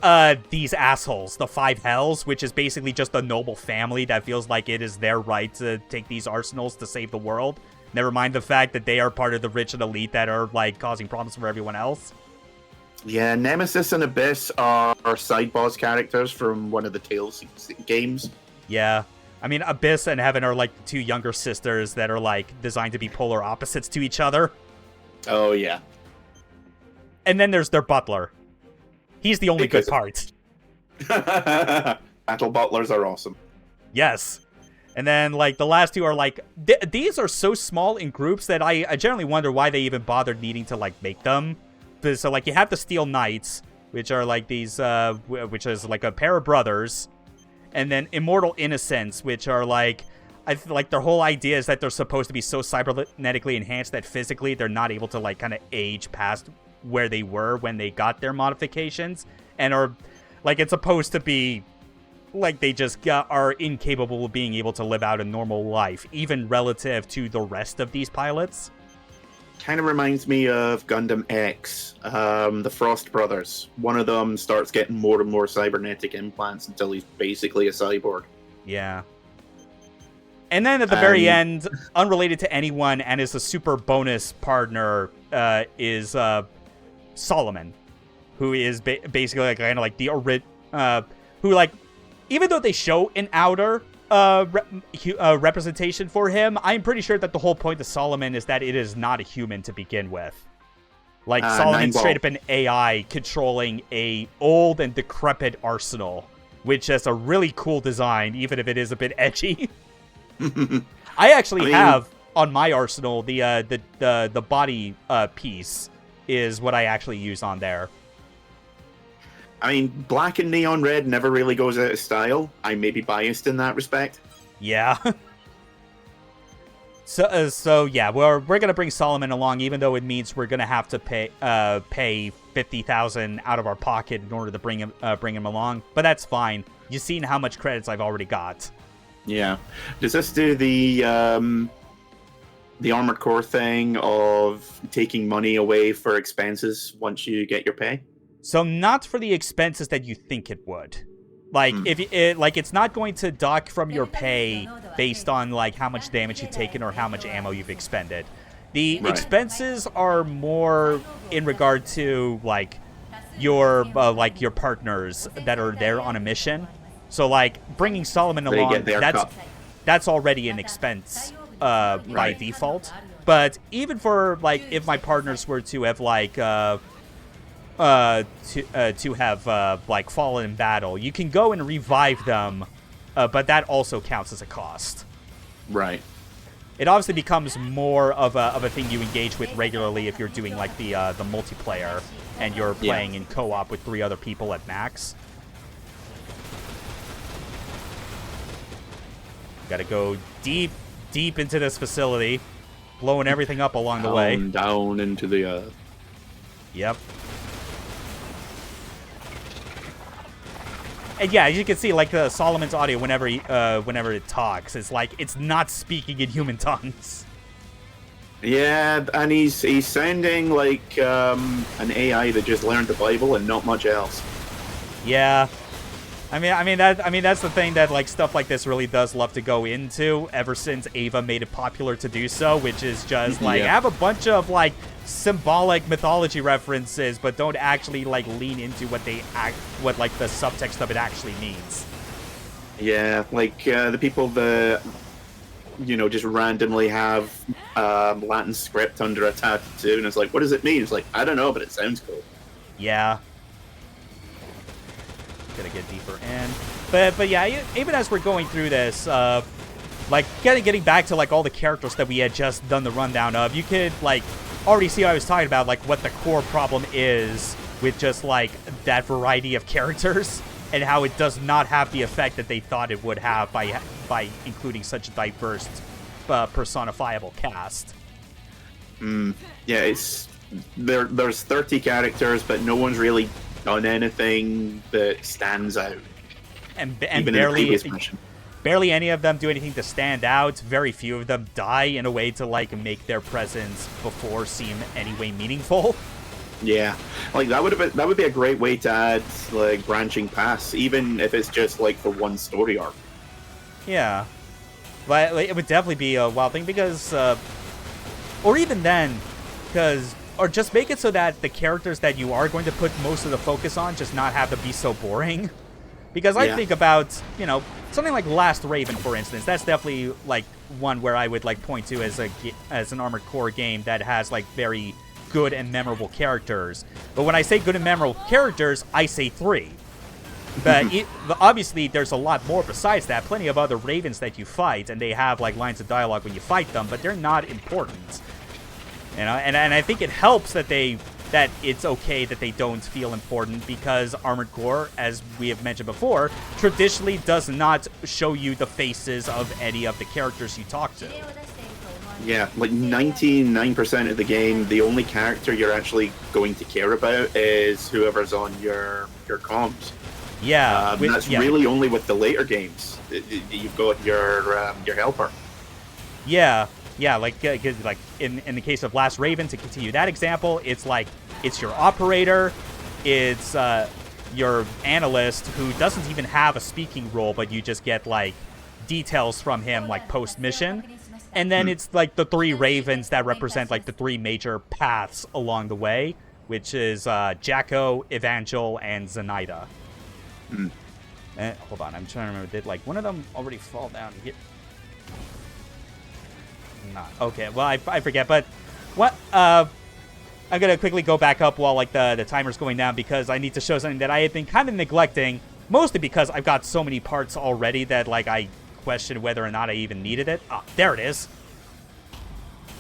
these assholes, the Five Hells, which is basically just a noble family that feels like it is their right to take these arsenals to save the world. Never mind the fact that they are part of the rich and elite that are, like, causing problems for everyone else. Yeah, Nemesis and Abyss are side boss characters from one of the Tales games. Yeah. I mean, Abyss and Heaven are, like, the two younger sisters that are, like, designed to be polar opposites to each other. Oh, yeah. And then there's their butler. He's the only good part. Battle butlers are awesome. Yes. And then, like, the last two are, like... these are so small in groups that I generally wonder why they even bothered needing to, like, make them. So, like, you have the Steel Knights, which are, like, these... which is, like, a pair of brothers. And then Immortal Innocents, which are, like... like, their whole idea is that they're supposed to be so cybernetically enhanced that physically they're not able to, like, kind of age past where they were when they got their modifications. And are... like, it's supposed to be... like, they just are incapable of being able to live out a normal life, even relative to the rest of these pilots. Kind of reminds me of Gundam X, the Frost Brothers. One of them starts getting more and more cybernetic implants until he's basically a cyborg. Yeah. And then at the very end, unrelated to anyone and is a super bonus partner, is Solomon, who is basically like, kind of like the who, like, even though they show an outer representation for him, I'm pretty sure that the whole point of Solomon is that it is not a human to begin with. Like, Solomon's straight up an AI controlling a old and decrepit arsenal, which is a really cool design, even if it is a bit edgy. I actually have on my arsenal the body piece is what I actually use on there. I mean, black and neon red never really goes out of style. I may be biased in that respect. Yeah. So yeah, we're gonna bring Solomon along, even though it means we're gonna have to pay $50,000 out of our pocket in order to bring him along. But that's fine. You've seen how much credits I've already got. Yeah. Does this do the Armored Core thing of taking money away for expenses once you get your pay? So not for the expenses that you think it would. Like, it's not going to dock from your pay based on, like, how much damage you've taken or how much ammo you've expended. The expenses are more in regard to, like, your partners that are there on a mission. So, like, bringing Solomon along, that's already an expense by default. But even for, like, if my partners were to have, like... to have like fallen in battle, you can go and revive them, but that also counts as a cost. Right. It obviously becomes more of a thing you engage with regularly if you're doing like the multiplayer and you're playing in co-op with 3 other people at max. Got to go deep into this facility, blowing everything up along the way. Down into the earth. Yep. And yeah, as you can see, like, Solomon's audio, whenever it talks, it's like it's not speaking in human tongues. Yeah, and he's sounding like an AI that just learned the Bible and not much else. Yeah, I mean that's the thing that, like, stuff like this really does love to go into. Ever since Ava made it popular to do so, which is just like have a bunch of like symbolic mythology references, but don't actually like lean into what like the subtext of it actually means. Yeah, like the people that just randomly have Latin script under a tattoo, and it's like, what does it mean? It's like, I don't know, but it sounds cool. Yeah. Gonna get deeper in, but yeah, even as we're going through this, like getting back to like all the characters that we had just done the rundown of, you could like already see what I was talking about, like what the core problem is with just like that variety of characters and how it does not have the effect that they thought it would have by including such a diverse personifiable cast. Yeah, there's 30 characters, but no one's really done anything that stands out. And Even barely in the previous mission. barely any of them do anything to stand out. Very few of them die in a way to like make their presence before seem any way meaningful. Yeah, like that would be a great way to add like branching paths, even if it's just like for one story arc. Yeah, but like, it would definitely be a wild thing because, or even then, or just make it so that the characters that you are going to put most of the focus on just not have to be so boring. Because I think about, you know, something like Last Raven, for instance. That's definitely like one where I would like point to as an Armored Core game that has like very good and memorable characters. But when I say good and memorable characters, I say 3. But obviously, there's a lot more besides that. Plenty of other Ravens that you fight, and they have like lines of dialogue when you fight them, but they're not important. You know, and I think it helps that it's okay that they don't feel important because Armored Core, as we have mentioned before, traditionally does not show you the faces of any of the characters you talk to. Yeah, like 99% of the game, the only character you're actually going to care about is whoever's on your comms. Yeah, that's really only with the later games. You've got your helper. Yeah, like in the case of Last Raven, to continue that example, it's like it's your operator, it's your analyst who doesn't even have a speaking role, but you just get like details from him like post mission. And then it's like the 3 Ravens that represent like the 3 major paths along the way, which is Jacko, Evangel, and Zenaida. Hold on, I'm trying to remember. Did like one of them already fall down here? Not okay. Well, I forget. But what? I'm gonna quickly go back up while like the timer's going down because I need to show something that I had been kind of neglecting, mostly because I've got so many parts already that like I question whether or not I even needed it. Ah, there it is.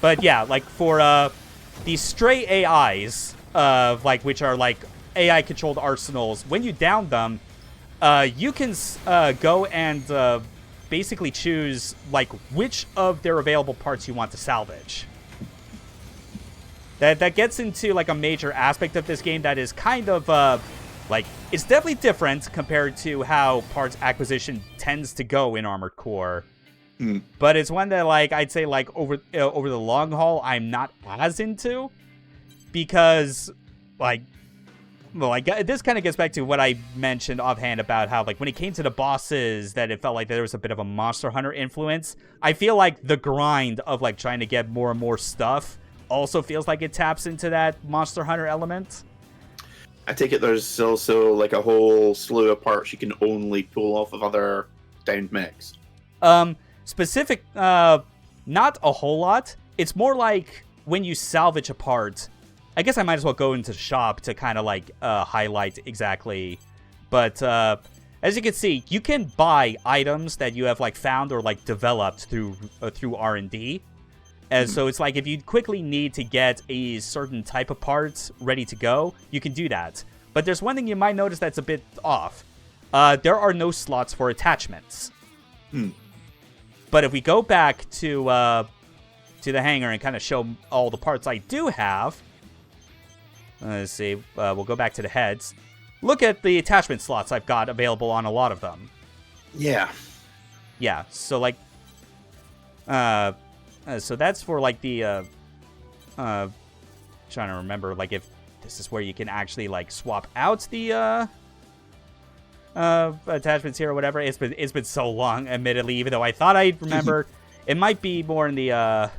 But yeah, like for these stray AIs, like which are like AI controlled arsenals, when you down them, you can go and basically choose like which of their available parts you want to salvage. That gets into like a major aspect of this game that is kind of like it's definitely different compared to how parts acquisition tends to go in Armored Core. But it's one that like I'd say like over the long haul I'm not as into because like this kind of gets back to what I mentioned offhand about how, like, when it came to the bosses, that it felt like there was a bit of a Monster Hunter influence. I feel like the grind of, like, trying to get more and more stuff also feels like it taps into that Monster Hunter element. I take it there's also, like, a whole slew of parts you can only pull off of other downed mechs. Not a whole lot. It's more like when you salvage a part... I guess I might as well go into the shop to kind of like highlight exactly. But as you can see, you can buy items that you have like found or like developed through R&D. And so it's like if you quickly need to get a certain type of parts ready to go, you can do that. But there's one thing you might notice that's a bit off. There are no slots for attachments. But if we go back to the hangar and kind of show all the parts I do have... Let's see. We'll go back to the heads. Look at the attachment slots I've got available on a lot of them. Yeah. Yeah. So like, so that's for like the. Trying to remember like if this is where you can actually like swap out the attachments here or whatever. It's been so long, admittedly. Even though I thought I'd remember, it might be more in the.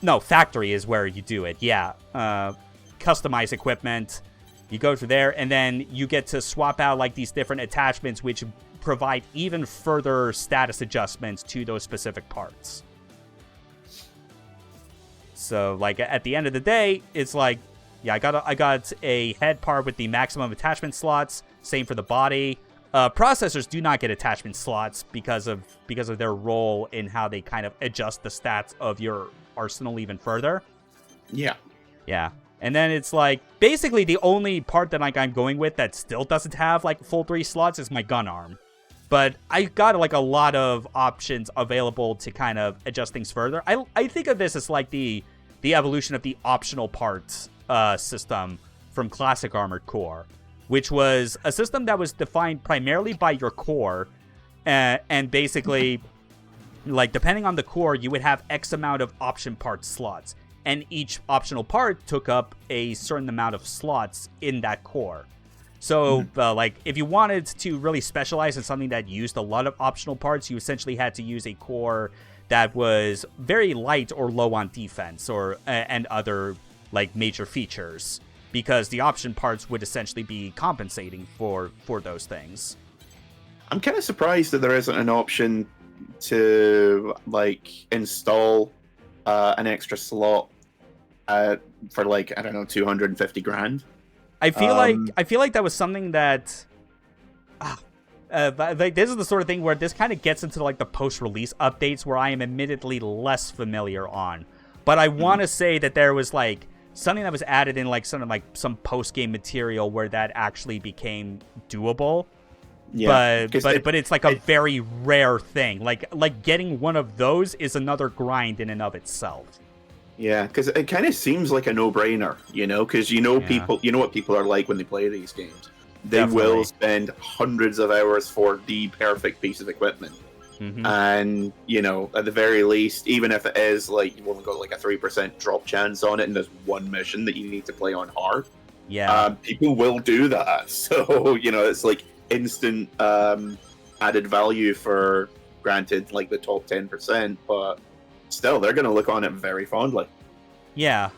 No, factory is where you do it. Yeah. Customize equipment, you go through there, and then you get to swap out like these different attachments which provide even further status adjustments to those specific parts. So like at the end of the day, it's like, yeah, I got a head part with the maximum attachment slots, same for the body. Processors do not get attachment slots because of their role in how they kind of adjust the stats of your arsenal even further. Yeah. And then it's like, basically the only part that like I'm going with that still doesn't have like full 3 slots is my gun arm. But I got like a lot of options available to kind of adjust things further. I think of this as like the the evolution of the optional parts system from classic Armored Core, which was a system that was defined primarily by your core, and basically, like, depending on the core, you would have X amount of option part slots, and each optional part took up a certain amount of slots in that core. So, like, if you wanted to really specialize in something that used a lot of optional parts, you essentially had to use a core that was very light or low on defense or and other, like, major features, because the option parts would essentially be compensating for those things. I'm kind of surprised that there isn't an option to, like, install an extra slot for, like, I don't know, 250 grand. I feel like that was something that like, this is the sort of thing where this kind of gets into, like, the post-release updates where I am admittedly less familiar on. But I want to say that there was, like, something that was added in, like, some post-game material where that actually became doable. Yeah, but it's like a very rare thing. Like getting one of those is another grind in and of itself. Yeah, because it kind of seems like a no-brainer, you know, because people, you know what people are like when they play these games. They Definitely will spend hundreds of hours for the perfect piece of equipment. And, you know, at the very least, even if it is, like, you've only got, like, a 3% drop chance on it and there's one mission that you need to play on hard, people will do that. So, you know, it's, like, instant added value for, granted, like, the top 10%, but still, they're going to look on it very fondly. Yeah.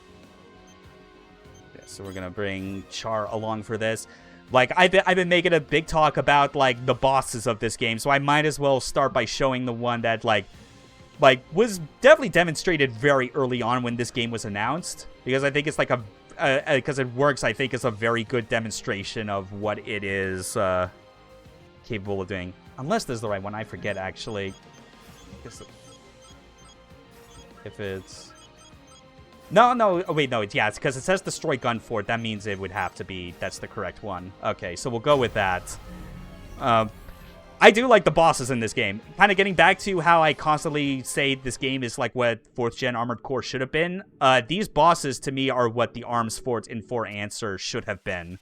So we're going to bring Char along for this. Like, I've been making a big talk about, like, the bosses of this game, so I might as well start by showing the one that, like was definitely demonstrated very early on when this game was announced, because I think it's, like, because it works, I think it's a very good demonstration of what it is capable of doing. Unless there's the right one, I forget, actually. I guess if it's... No, wait, no, it's because it says destroy gun fort. That means it would have to be, that's the correct one. Okay, so we'll go with that. I do like the bosses in this game. Kind of getting back to how I constantly say this game is like what 4th gen Armored Core should have been. These bosses, to me, are what the Arms Forts in For Answer should have been.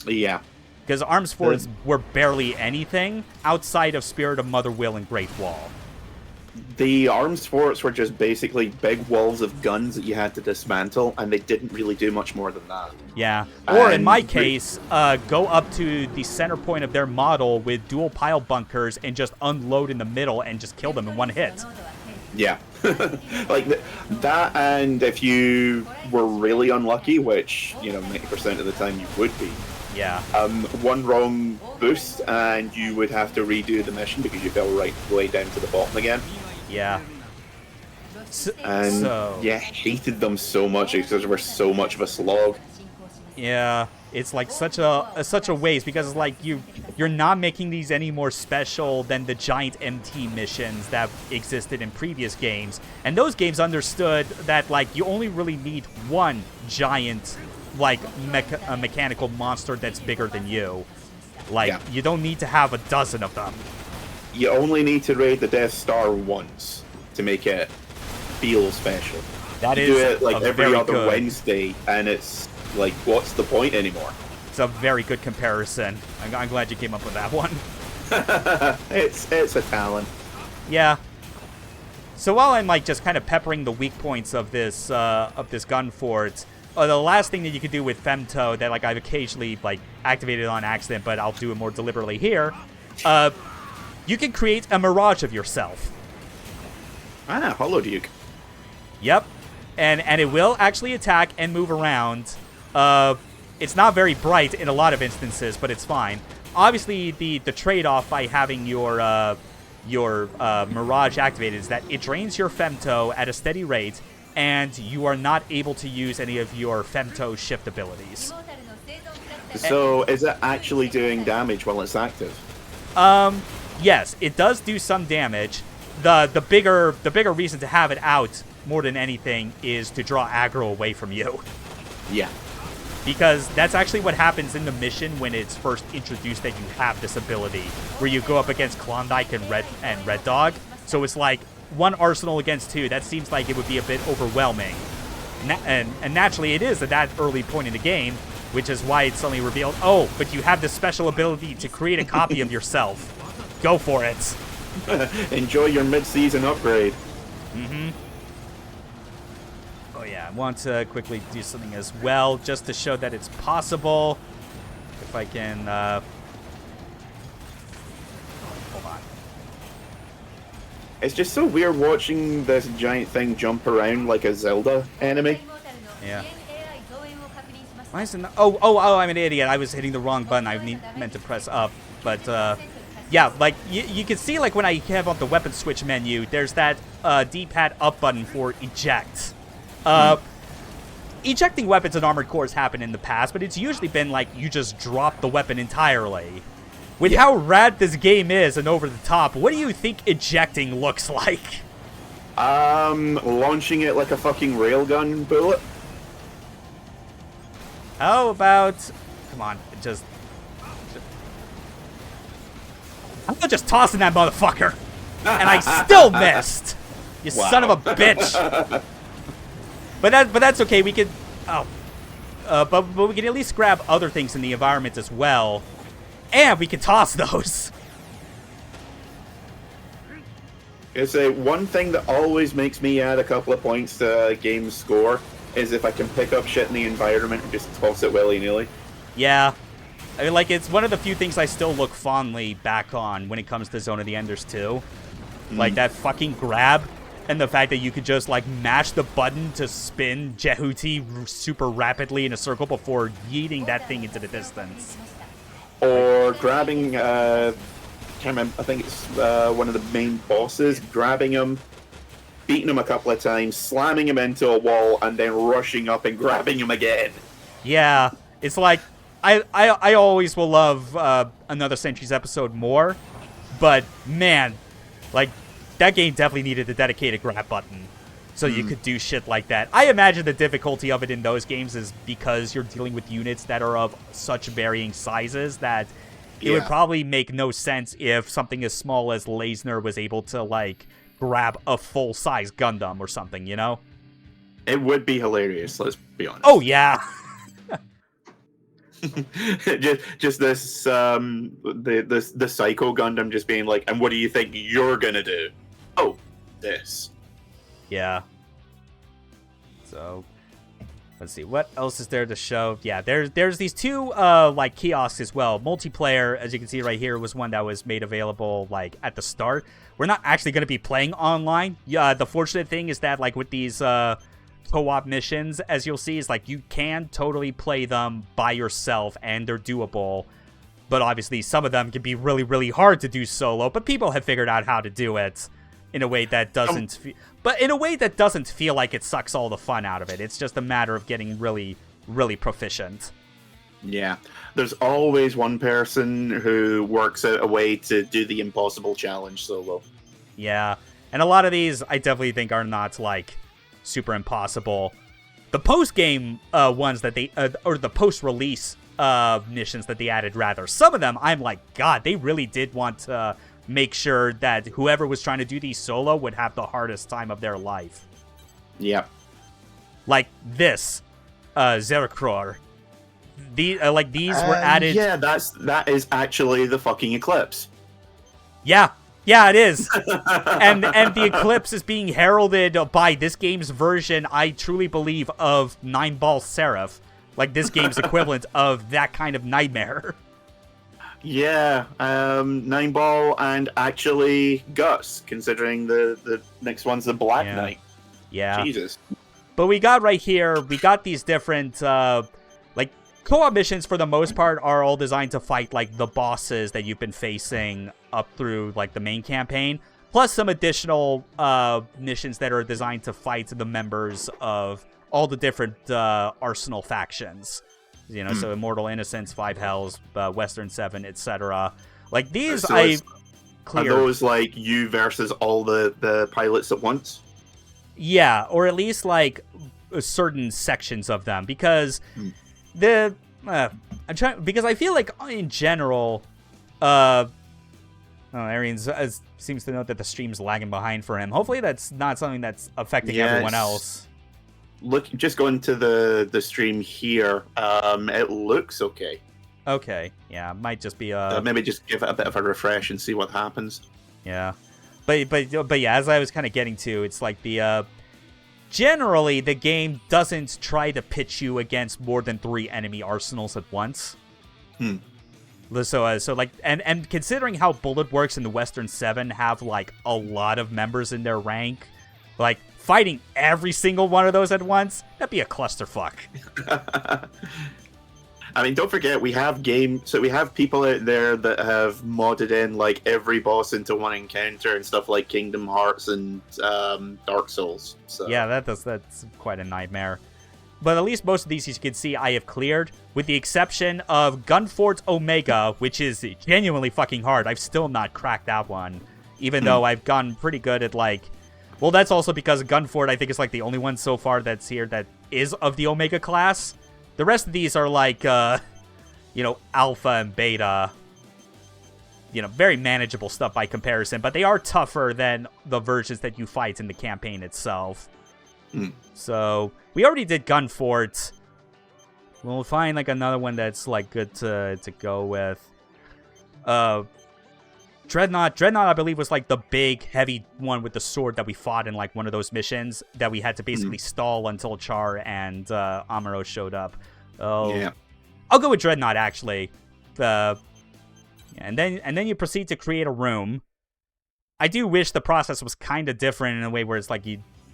Yeah. Because Arms Forts were barely anything outside of Spirit of Mother Will and Great Wall. The Arms Forts were just basically big walls of guns that you had to dismantle, and they didn't really do much more than that. Yeah. Or in my case, go up to the center point of their model with dual pile bunkers and just unload in the middle and just kill them in one hit. Yeah. Like that, and if you were really unlucky, which, you know, 90% of the time you would be. Yeah. One wrong boost and you would have to redo the mission because you fell right way down to the bottom again. Yeah. Yeah, hated them so much because they were so much of a slog. Yeah, it's like such a waste, because it's like you're not making these any more special than the giant MT missions that existed in previous games. And those games understood that, like, you only really need one giant, like, mechanical monster that's bigger than you. Like, you don't need to have a dozen of them. You only need to raid the Death Star once to make it feel special. That you is do it, like, every other good Wednesday, and it's like, what's the point anymore? It's a very good comparison. I'm glad you came up with that one. It's a talent. Yeah. So while I'm, like, just kind of peppering the weak points of this gun fort, the last thing that you could do with Femto that, like, I've occasionally, like, activated on accident, but I'll do it more deliberately here, you can create a mirage of yourself. Hollow Duke. Yep. And it will actually attack and move around. It's not very bright in a lot of instances, but it's fine. Obviously, the trade-off by having your mirage activated is that it drains your Femto at a steady rate, and you are not able to use any of your Femto shift abilities. So, is it actually doing damage while it's active? Yes, it does do some damage. The bigger reason to have it out more than anything is to draw aggro away from you. Yeah. Because that's actually what happens in the mission when it's first introduced that you have this ability, where you go up against Klondike and Red Dog. So it's like one arsenal against two. That seems like it would be a bit overwhelming. And naturally it is at that early point in the game, which is why it's suddenly revealed, oh, but you have this special ability to create a copy of yourself. Go for it. Enjoy your mid-season upgrade. Mm-hmm. Oh yeah, I want to quickly do something as well, just to show that it's possible. If I can, hold on. It's just so weird watching this giant thing jump around like a Zelda enemy. Yeah. Why is it not? Oh, I'm an idiot. I was hitting the wrong button. I meant to press up. But, yeah, like, you can see, like, when I have up the weapon switch menu, there's that D-pad up button for eject. Ejecting weapons in Armored Core has happened in the past, but it's usually been, like, you just drop the weapon entirely. With how rad this game is and over the top, what do you think ejecting looks like? Launching it like a fucking railgun bullet. How about... Come on, I'm not just tossing that motherfucker. And I still missed. You son of a bitch. But that's okay. We could... Oh. But we can at least grab other things in the environment as well. And we can toss those. It's one thing that always makes me add a couple of points to a game's score is if I can pick up shit in the environment and just toss it willy-nilly. Yeah. I mean, like, it's one of the few things I still look fondly back on when it comes to Zone of the Enders 2. Like, that fucking grab and the fact that you could just, like, mash the button to spin Jehuti super rapidly in a circle before yeeting that thing into the distance. Or grabbing, can't remember, I think it's one of the main bosses, grabbing him, beating him a couple of times, slamming him into a wall, and then rushing up and grabbing him again. Yeah, it's like, I always will love Another Century's episode more, but man, like, that game definitely needed a dedicated grab button so you could do shit like that. I imagine the difficulty of it in those games is because you're dealing with units that are of such varying sizes that it would probably make no sense if something as small as Leisner was able to, like, grab a full-size Gundam or something, you know? It would be hilarious, let's be honest. Oh, yeah. just this the Psycho Gundam just being like, and what do you think you're gonna do? Oh, this. Yeah. So, let's see. What else is there to show? Yeah, there's these two, like, kiosks as well. Multiplayer, as you can see right here, was one that was made available, like, at the start. We're not actually going to be playing online. Yeah, the fortunate thing is that, like, with these, co-op missions, as you'll see, is, like, you can totally play them by yourself, and they're doable. But obviously, some of them can be really, really hard to do solo, but people have figured out how to do it in a way that doesn't feel like it sucks all the fun out of it. It's just a matter of getting really, really proficient. Yeah. There's always one person who works out a way to do the impossible challenge solo. Yeah. And a lot of these, I definitely think, are not, like, super impossible. The post-game ones that they... or the post-release missions that they added, rather. Some of them, I'm like, God, they really did want to... make sure that whoever was trying to do these solo would have the hardest time of their life. Yeah. Like this, Zerkror. These were added... Yeah, that is actually the fucking Eclipse. Yeah, it is. and the Eclipse is being heralded by this game's version, I truly believe, of Nine Ball Seraph. Like this game's equivalent of that kind of nightmare. Yeah, Nine Ball and actually Gus, considering the next one's the Black Knight. Yeah. Jesus. But we got right here, we got these different, like, co-op missions for the most part are all designed to fight, like, the bosses that you've been facing up through, like, the main campaign. Plus some additional missions that are designed to fight the members of all the different Arsenal factions. You know, so Immortal Innocence, Five Hells, Western 7, etc. Like, these Are those, like, you versus all the pilots at once? Yeah, or at least, like, certain sections of them. Because because I feel like, in general, Arian seems to note that the stream's lagging behind for him. Hopefully that's not something that's affecting everyone else. just going to the stream here. It looks okay. Okay, yeah, might just be maybe just give it a bit of a refresh and see what happens. Yeah, but yeah, as I was kind of getting to, it's like the generally the game doesn't try to pitch you against more than 3 enemy arsenals at once. So like, and considering how Bullet Works and the Western 7 have like a lot of members in their rank, like fighting every single one of those at once, that'd be a clusterfuck. I mean, don't forget, we have people out there that have modded in like every boss into one encounter and stuff like Kingdom Hearts and Dark Souls. So. Yeah, that's quite a nightmare. But at least most of these, as you can see, I have cleared, with the exception of Gunfort's Omega, which is genuinely fucking hard. I've still not cracked that one, even though I've gotten pretty good at, like... Well, that's also because Gunfort, I think, is, like, the only one so far that's here that is of the Omega class. The rest of these are, like, you know, Alpha and Beta. You know, very manageable stuff by comparison, but they are tougher than the versions that you fight in the campaign itself. So, we already did Gunfort. We'll find, like, another one that's, like, good to go with. Dreadnought, I believe, was, like, the big, heavy one with the sword that we fought in, like, one of those missions that we had to basically stall until Char and Amuro showed up. Yeah. I'll go with Dreadnought, actually. And then you proceed to create a room. I do wish the process was kind of different in a way where it's like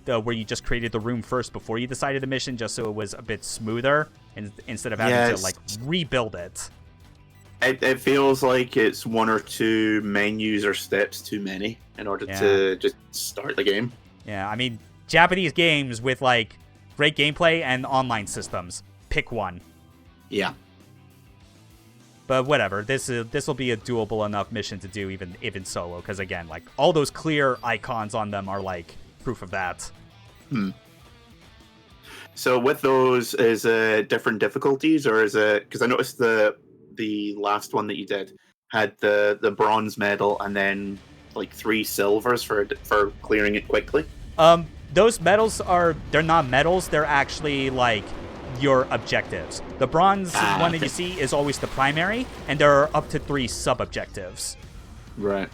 where you just created the room first before you decided the mission, just so it was a bit smoother, instead of having to like rebuild it. It feels like it's 1 or 2 menus or steps too many in order to just start the game. Yeah, I mean, Japanese games with like great gameplay and online systems. Pick one. Yeah. But whatever, this will be a doable enough mission to do even solo, because again, like all those clear icons on them are like proof of that. So with those, is different difficulties, or is it, because I noticed the last one that you did had the bronze medal and then like 3 silvers for clearing it quickly? Those medals they're not medals, they're actually like your objectives. The bronze one that you see is always the primary, and there are up to 3 sub-objectives. Right.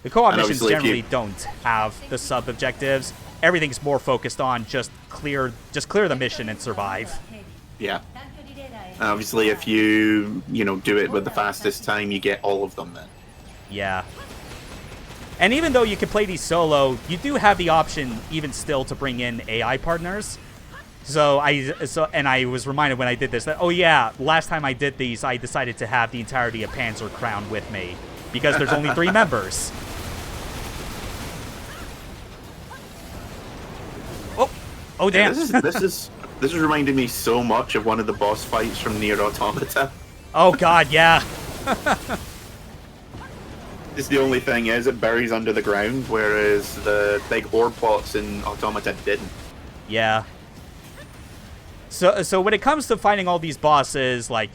The co-op missions generally don't have the sub-objectives. Everything's more focused on just clear the mission and survive. Yeah. Obviously, if you do it with the fastest time, you get all of them then. Yeah. And even though you can play these solo, you do have the option, even still, to bring in AI partners. So I was reminded when I did this that, oh yeah, last time I did these, I decided to have the entirety of Panzer Crown with me, because there's only 3 members. Oh damn! Yeah, this is reminding me so much of one of the boss fights from Nier Automata. Oh god, yeah. This the only thing is it buries under the ground, whereas the big ore pots in Automata didn't. Yeah. So when it comes to finding all these bosses, like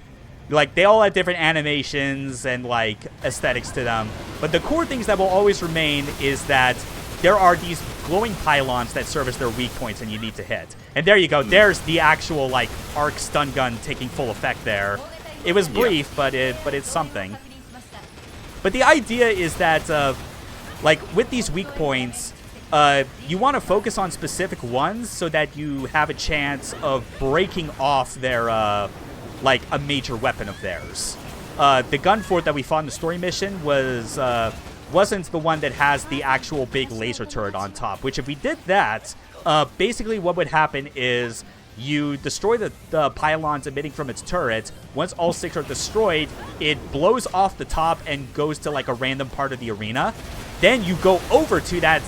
they all have different animations and like aesthetics to them, but the core things that will always remain is that there are these glowing pylons that serve as their weak points and you need to hit. And there you go. There's the actual like arc stun gun taking full effect there. It was brief, but it's something. But the idea is that like with these weak points, you want to focus on specific ones so that you have a chance of breaking off their like a major weapon of theirs. The Gunfort that we fought in the story mission wasn't the one that has the actual big laser turret on top, which if we did that, basically what would happen is you destroy the pylons emitting from its turret. Once all 6 are destroyed, it blows off the top and goes to like a random part of the arena. Then you go over to that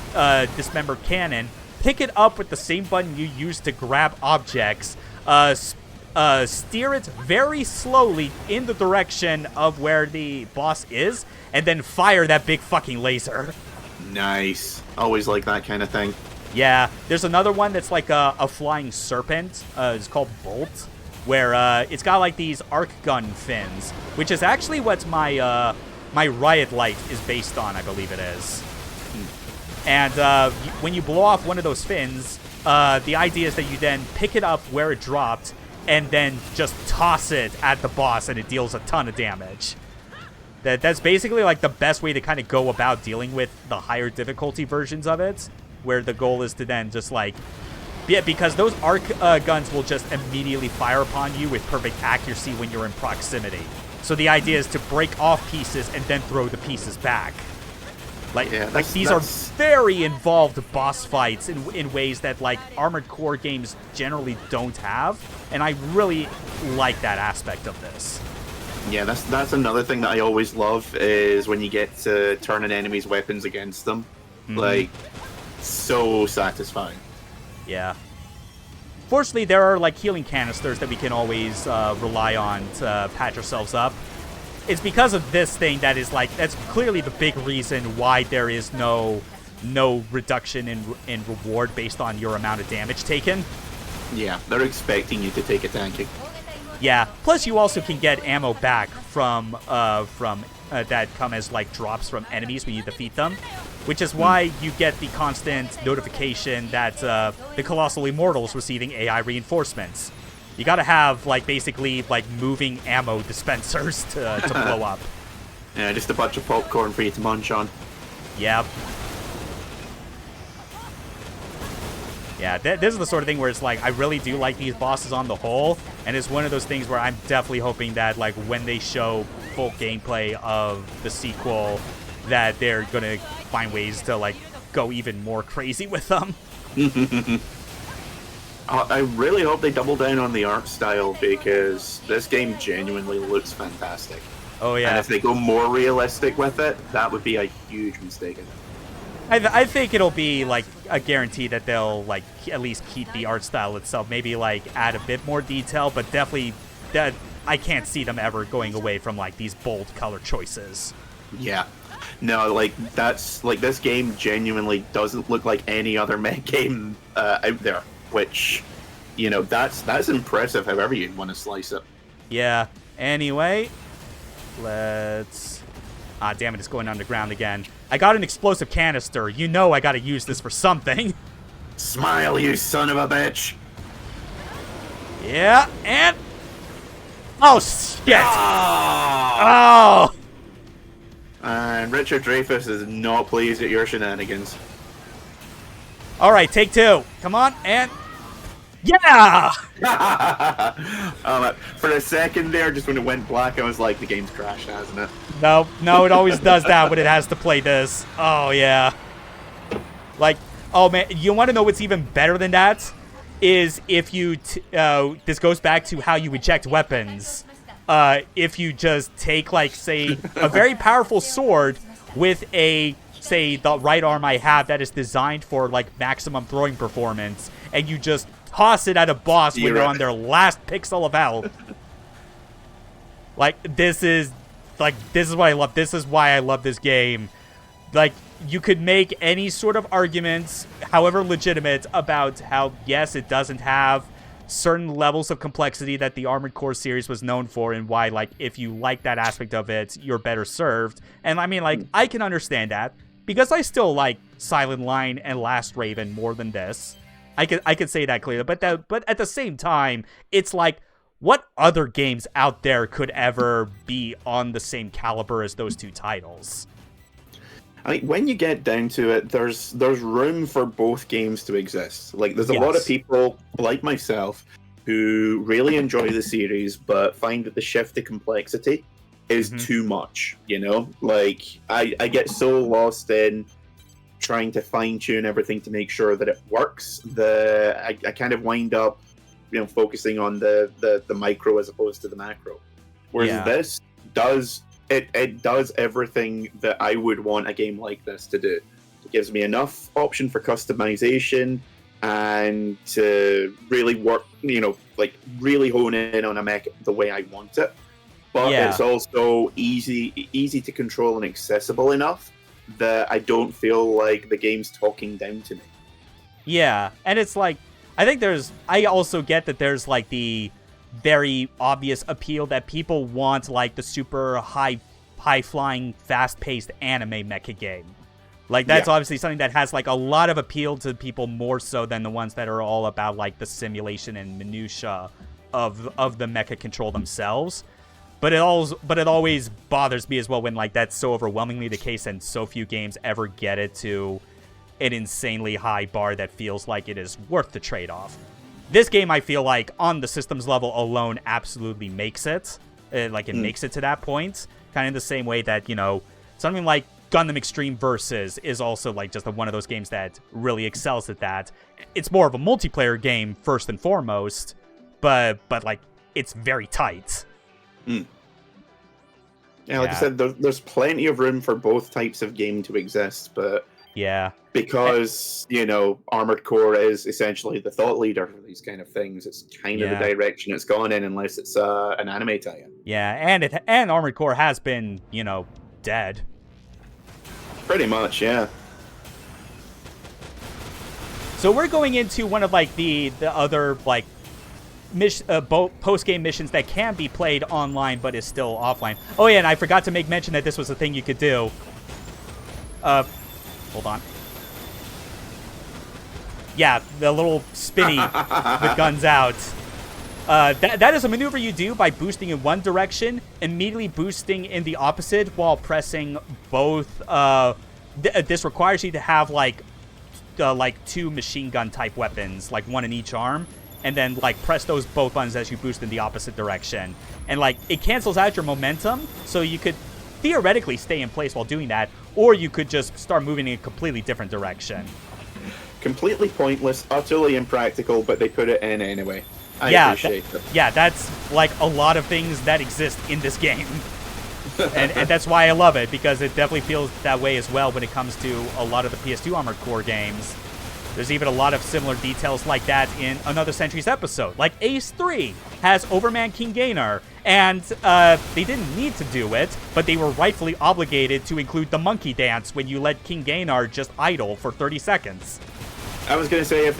dismembered cannon, pick it up with the same button you use to grab objects, steer it very slowly in the direction of where the boss is, and then fire that big fucking laser. Nice. Always like that kind of thing. Yeah. There's another one that's like a flying serpent. It's called Bolt, where it's got like these arc gun fins, which is actually what my Riot Light is based on, I believe it is. And when you blow off one of those fins, the idea is that you then pick it up where it dropped and then just toss it at the boss, and it deals a ton of damage. That's basically like the best way to kind of go about dealing with the higher difficulty versions of it, where the goal is to then just like, yeah, because those arc guns will just immediately fire upon you with perfect accuracy when you're in proximity. So the idea is to break off pieces and then throw the pieces back. Like these are very involved boss fights in ways that like Armored Core games generally don't have, and I really like that aspect of this. Yeah, that's another thing that I always love is when you get to turn an enemy's weapons against them. Mm-hmm. Like, so satisfying. Yeah. Fortunately, there are like healing canisters that we can always rely on to patch ourselves up. It's because of this thing that is like, that's clearly the big reason why there is no reduction in reward based on your amount of damage taken. Yeah, they're expecting you to take a tanking. Yeah, plus you also can get ammo back from that come as like drops from enemies when you defeat them, which is why you get the constant notification that the Colossal Immortal's receiving AI reinforcements. You gotta have like basically like moving ammo dispensers to blow up. Yeah, just a bunch of popcorn for you to munch on. Yep. Yeah, this is the sort of thing where it's like, I really do like these bosses on the whole, and it's one of those things where I'm definitely hoping that, like, when they show full gameplay of the sequel, that they're gonna find ways to, like, go even more crazy with them. I really hope they double down on the art style, because this game genuinely looks fantastic. Oh, yeah. And if they go more realistic with it, that would be a huge mistake. I think it'll be, like, a guarantee that they'll, like, at least keep the art style itself. Maybe, like, add a bit more detail, but definitely that I can't see them ever going away from, like, these bold color choices. Yeah. No, like, that's, like, this game genuinely doesn't look like any other mech game out there, which, you know, that's impressive however you'd want to slice it. Yeah. Anyway, let's... Ah, damn it, it's going underground again. I got an explosive canister. You know I gotta use this for something. Smile, you son of a bitch. Yeah, and... Oh, shit! Oh! And Richard Dreyfuss is not pleased at your shenanigans. Alright, take two. Come on, and... Yeah! For a second there, just when it went black, I was like, the game's crashed, hasn't it? No, it always does that when it has to play this. Oh, yeah. Like, oh, man, you want to know what's even better than that? Is if you... this goes back to how you eject weapons. If you just take, like, say, a very powerful sword with a... say, the right arm I have that is designed for, like, maximum throwing performance, and you just toss it at a boss when they're on their last pixel of health. Like, this is what I love. This is why I love this game. Like, you could make any sort of arguments, however legitimate, about how, yes, it doesn't have certain levels of complexity that the Armored Core series was known for, and why, like, if you like that aspect of it, you're better served. And, I mean, like, I can understand that, because I still like Silent Line and Last Raven more than this. I could say that clearly, but at the same time, it's like, what other games out there could ever be on the same caliber as those two titles? I mean, when you get down to it, there's room for both games to exist. Like, there's a lot of people like myself who really enjoy the series, but find that the shift to complexity is too much. You know, like I get so lost in trying to fine-tune everything to make sure that it works. I kind of wind up, you know, focusing on the micro as opposed to the macro. Whereas this does everything that I would want a game like this to do. It gives me enough option for customization and to really work, you know, like really hone in on a mech the way I want it. But it's also easy to control and accessible enough that I don't feel like the game's talking down to me. Yeah, and it's like, I also get that there's like the very obvious appeal that people want, like the super high-flying, fast-paced anime mecha game. Like, that's obviously something that has, like, a lot of appeal to people more so than the ones that are all about, like, the simulation and minutia of the mecha control themselves. But it always bothers me as well when, like, that's so overwhelmingly the case and so few games ever get it to an insanely high bar that feels like it is worth the trade-off. This game, I feel like, on the systems level alone, absolutely makes it. It makes it to that point. Kind of in the same way that, you know, something like Gundam Extreme Versus is also, like, just one of those games that really excels at that. It's more of a multiplayer game, first and foremost, but like, it's very tight. Yeah, like I said, there's plenty of room for both types of game to exist, but because, you know, Armored Core is essentially the thought leader for these kind of things, it's kind of the direction it's gone in, unless it's an anime tie-in. Yeah, and Armored Core has been, you know, dead. Pretty much, yeah. So we're going into one of, like, the other, like, post-game missions that can be played online but is still offline. Oh yeah, and I forgot to make mention that this was a thing you could do. Hold on. Yeah, the little spinny with guns out. That is a maneuver you do by boosting in one direction, immediately boosting in the opposite while pressing both. This requires you to have like two machine gun type weapons, like one in each arm, and then like press those both buttons as you boost in the opposite direction. And like it cancels out your momentum, so you could theoretically stay in place while doing that, or you could just start moving in a completely different direction. Completely pointless, utterly impractical, but they put it in anyway. I appreciate it. Yeah, that's like a lot of things that exist in this game. and that's why I love it, because it definitely feels that way as well when it comes to a lot of the PS2 Armored Core games. There's even a lot of similar details like that in Another Century's episode. Like AC3 has Overman King Gainer, and they didn't need to do it, but they were rightfully obligated to include the monkey dance when you let King Gainer just idle for 30 seconds. I was going to say, if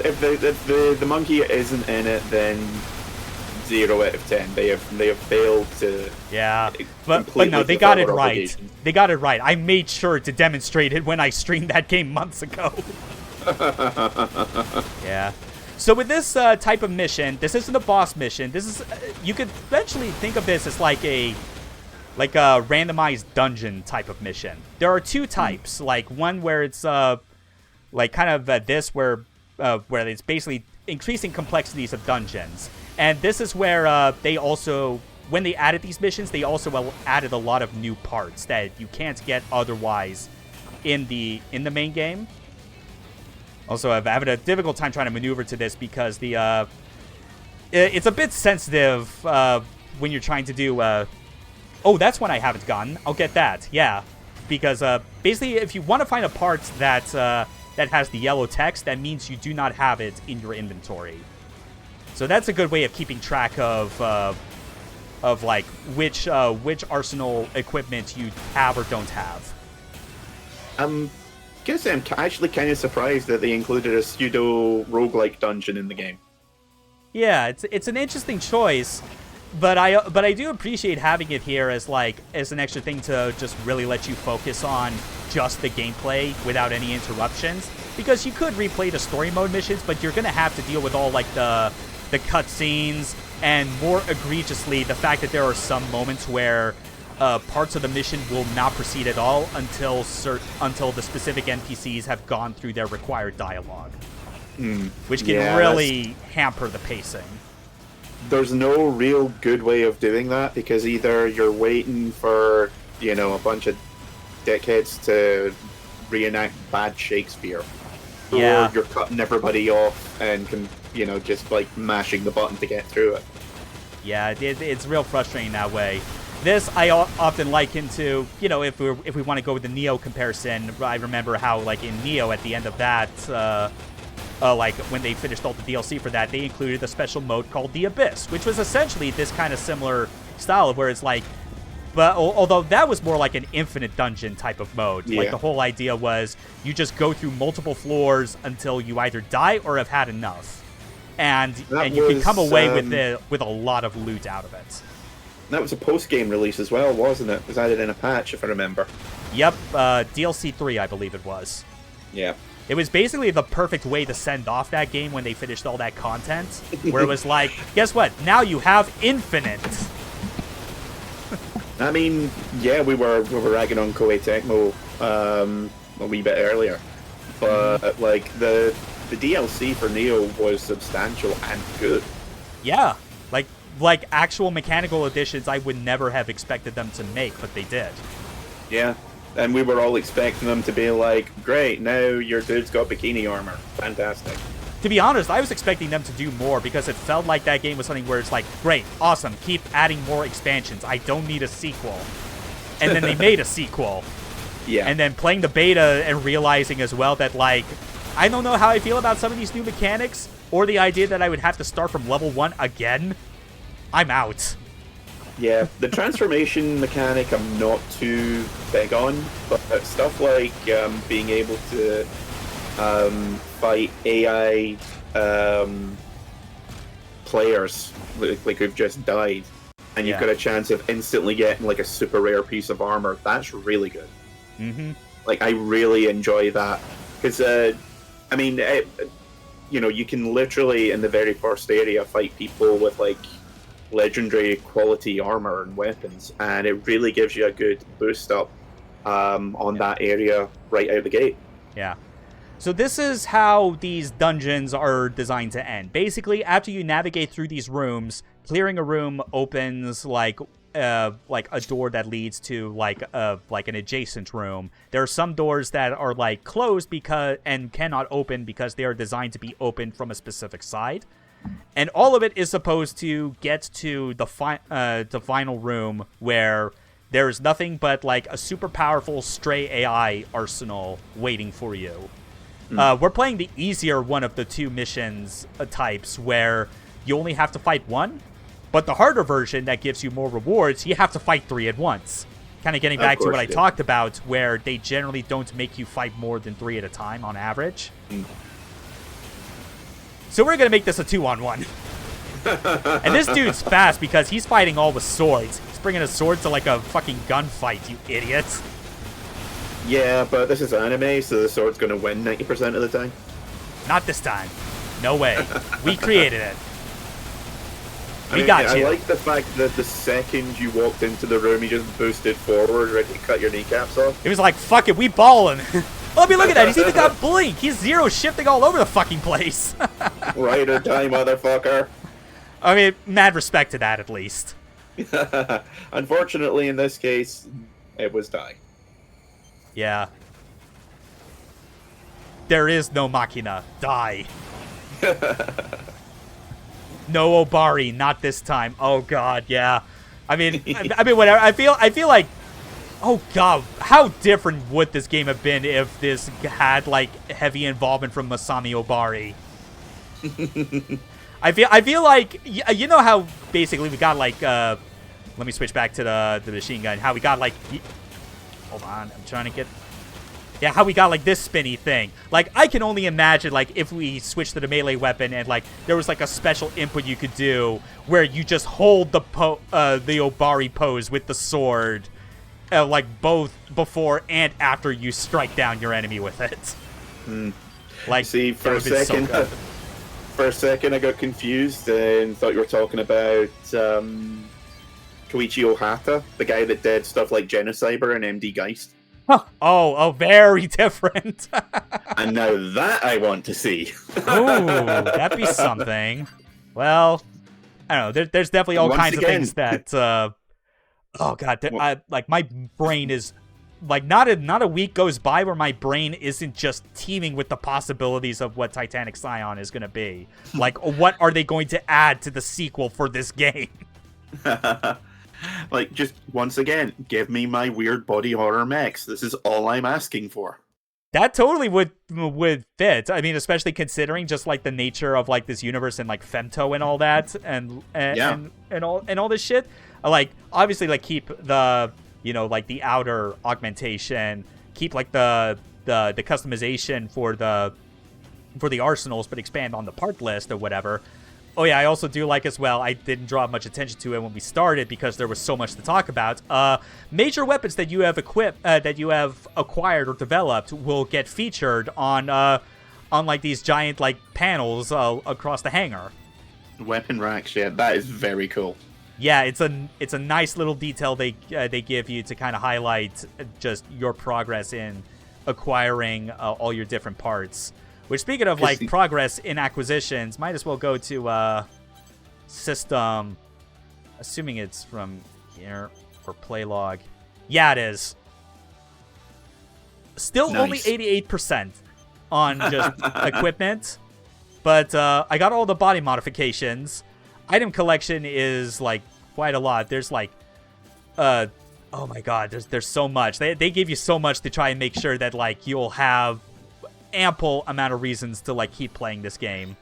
the monkey isn't in it, then 0 out of 10. They have failed to. Yeah, but no, they got it right. They got it right. I made sure to demonstrate it when I streamed that game months ago. Yeah. So with this type of mission, this isn't a boss mission. This is you could eventually think of this as like a randomized dungeon type of mission. There are two types. Like one where it's like kind of this where it's basically increasing complexities of dungeons. And this is where they also, when they added these missions, they also added a lot of new parts that you can't get otherwise in the main game. Also, I'm having a difficult time trying to maneuver to this because it's a bit sensitive when you're trying to do. Oh, that's one I haven't gotten. I'll get that. Yeah, because basically, if you want to find a part that has the yellow text, that means you do not have it in your inventory. So that's a good way of keeping track of like which arsenal equipment you have or don't have. Guess I'm actually kind of surprised that they included a pseudo roguelike dungeon in the game. Yeah, it's an interesting choice, but I do appreciate having it here as an extra thing to just really let you focus on just the gameplay without any interruptions. Because you could replay the story mode missions, but you're gonna have to deal with all like the cutscenes, and more egregiously the fact that there are some moments where parts of the mission will not proceed at all until the specific NPCs have gone through their required dialogue, which can really hamper the pacing. There's no real good way of doing that, because either you're waiting for, you know, a bunch of dickheads to reenact bad Shakespeare, or you're cutting everybody off and just like mashing the button to get through it. Yeah, it's real frustrating that way. This I often liken to, if we want to go with the Neo comparison. I remember how, like, in Neo, at the end of that, like, when they finished all the DLC for that, they included a special mode called the Abyss, which was essentially this kind of similar style of where it's like, but although that was more like an infinite dungeon type of mode. Yeah. Like, the whole idea was you just go through multiple floors until you either die or have had enough, and you can come away with a lot of loot out of it. That was a post-game release as well, wasn't it? It was added in a patch, if I remember. Yep, DLC 3, I believe it was. Yeah. It was basically the perfect way to send off that game when they finished all that content, where it was like, guess what? Now you have infinite. I mean, yeah, we were ragging on Koei Tecmo a wee bit earlier, but like the DLC for Neo was substantial and good. Yeah, like actual mechanical additions I would never have expected them to make, but they did. Yeah, and we were all expecting them to be like, great, now your dude's got bikini armor. Fantastic. To be honest, I was expecting them to do more because it felt like that game was something where it's like, great, awesome, keep adding more expansions. I don't need a sequel. And then they made a sequel. Yeah. And then playing the beta and realizing as well that, like, I don't know how I feel about some of these new mechanics or the idea that I would have to start from level 1 again. I'm out. Yeah, the transformation mechanic I'm not too big on, but stuff like being able to fight AI players like who've just died, and you've got a chance of instantly getting like a super rare piece of armor. That's really good. Mm-hmm. Like I really enjoy that because I mean, you know, you can literally in the very first area fight people with like legendary quality armor and weapons, and it really gives you a good boost up on that area right out the gate. Yeah. So this is how these dungeons are designed to end. Basically, after you navigate through these rooms, clearing a room opens like a door that leads to like an adjacent room. There are some doors that are like closed and cannot open because they are designed to be opened from a specific side. And all of it is supposed to get to the final room where there is nothing but like a super powerful stray AI arsenal waiting for you. We're playing the easier one of the two missions types where you only have to fight one, but the harder version that gives you more rewards, you have to fight 3 at once. Kind of getting back to what I talked about, where they generally don't make you fight more than 3 at a time on average. So we're going to make this a 2-on-1. And this dude's fast because he's fighting all with swords. He's bringing a sword to like a fucking gunfight, you idiots. Yeah, but this is anime, so the sword's going to win 90% of the time. Not this time. No way. We created it. I mean, got you. I like the fact that the second you walked into the room, you just boosted forward, ready to cut your kneecaps off. It was like, fuck it, we ballin'. Let me look at that. He's even got blink. He's zero shifting all over the fucking place. Right or die, motherfucker. I mean, mad respect to that, at least. Unfortunately, in this case, it was die. Yeah. There is no Machina. Die. No Obari, not this time. Oh god, yeah. I mean, whatever. I feel like, oh god, how different would this game have been if this had like heavy involvement from Masami Obari? I feel like, you know how basically we got like let me switch back to the machine gun. How we got like, hold on, I'm trying to get. Yeah, how we got, like, this spinny thing. Like, I can only imagine, like, if we switched to the melee weapon and, like, there was, like, a special input you could do where you just hold the Obari pose with the sword, like, both before and after you strike down your enemy with it. Like, see, for a second, I got confused and thought you were talking about Koichi Ohata, the guy that did stuff like Genocyber and MD Geist. Oh, very different. And now that I want to see. Ooh, that'd be something. Well, I don't know. There's definitely all kinds of things that. Oh god, like my brain is like not a week goes by where my brain isn't just teeming with the possibilities of what Titanic Scion is going to be. Like, what are they going to add to the sequel for this game? Like, just once again, give me my weird body horror mechs. This is all I'm asking for. That totally would fit. I mean, especially considering just like the nature of like this universe and like femto and all that, and all this shit. Like, obviously, like keep the, you know, like the outer augmentation, keep like the customization for the arsenals, but expand on the part list or whatever. Oh yeah, I also do like as well, I didn't draw much attention to it when we started because there was so much to talk about. Major weapons that you have that you have acquired or developed will get featured on like these giant like panels across the hangar. Weapon racks, yeah, that is very cool. Yeah, it's a nice little detail they give you to kind of highlight just your progress in acquiring all your different parts. Which, speaking of like progress in acquisitions, might as well go to system. Assuming it's from here or play log. Yeah, it is. Still nice. Only 88% on just equipment, but I got all the body modifications. Item collection is like quite a lot. There's like, oh my god, there's so much. They give you so much to try and make sure that like you'll have ample amount of reasons to like keep playing this game.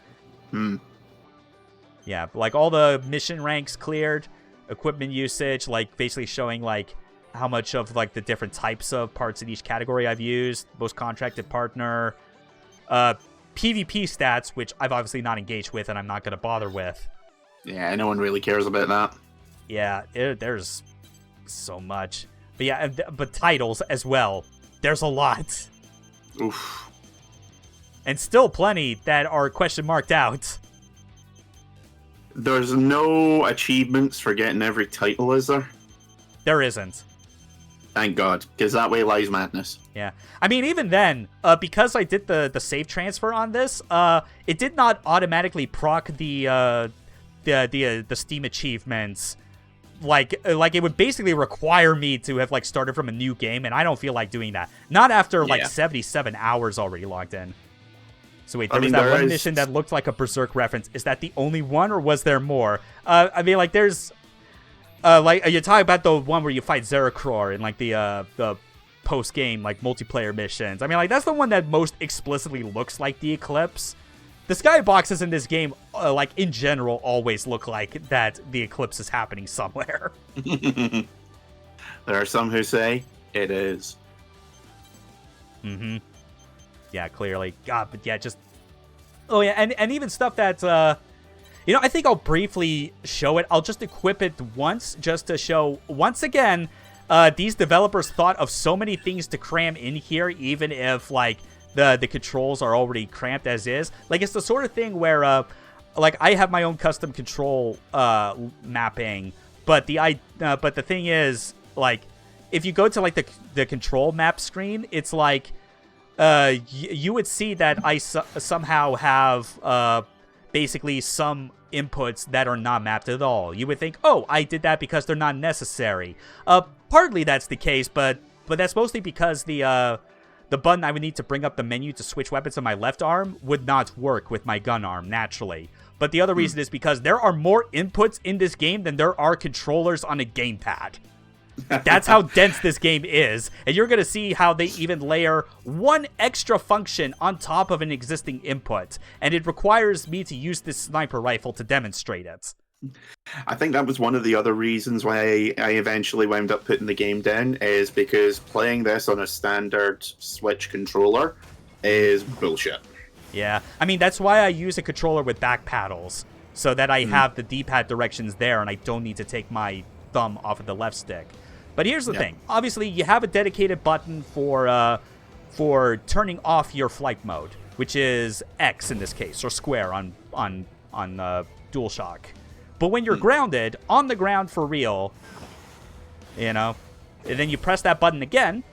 Yeah, like all the mission ranks cleared, equipment usage, like basically showing like how much of like the different types of parts in each category I've used, most contracted partner, PvP stats, which I've obviously not engaged with and I'm not going to bother with. Yeah, no one really cares about that. Yeah, there's so much. But yeah, but titles as well. There's a lot. Oof. And still plenty that are question marked out. There's no achievements for getting every title, is there? There isn't. Thank God, because that way lies madness. Yeah. I mean, even then, because I did the save transfer on this, it did not automatically proc the Steam achievements. Like it would basically require me to have like started from a new game, and I don't feel like doing that. Not after like 77 hours already logged in. So wait, there was that one mission that looked like a Berserk reference. Is that the only one, or was there more? I mean, like there's, like you're talking about the one where you fight Zerakror in like the post game like multiplayer missions. I mean, like that's the one that most explicitly looks like the Eclipse. The skyboxes in this game, like in general, always look like that the eclipse is happening somewhere. There are some who say it is. Mm-hmm. Yeah, clearly. God, but yeah, just... Oh, yeah, and even stuff that, you know, I think I'll briefly show it. I'll just equip it once, just to show, once again, these developers thought of so many things to cram in here, even if, like, the controls are already cramped as is. Like, it's the sort of thing where, like, I have my own custom control mapping, but the thing is, like, if you go to, like, the control map screen, it's like... you would see that I somehow have basically some inputs that are not mapped at all. You would think, oh, I did that because they're not necessary. Partly that's the case, but that's mostly because the button I would need to bring up the menu to switch weapons on my left arm would not work with my gun arm naturally. But the other reason is because there are more inputs in this game than there are controllers on a gamepad. That's how dense this game is, and you're going to see how they even layer one extra function on top of an existing input, and it requires me to use this sniper rifle to demonstrate it. I think that was one of the other reasons why I eventually wound up putting the game down, is because playing this on a standard Switch controller is bullshit. Yeah, I mean, that's why I use a controller with back paddles, so that I have the D-pad directions there, and I don't need to take my thumb off of the left stick. But here's the thing. Obviously, you have a dedicated button for turning off your flight mode, which is X in this case, or square on DualShock. But when you're grounded, on the ground for real, you know, and then you press that button again,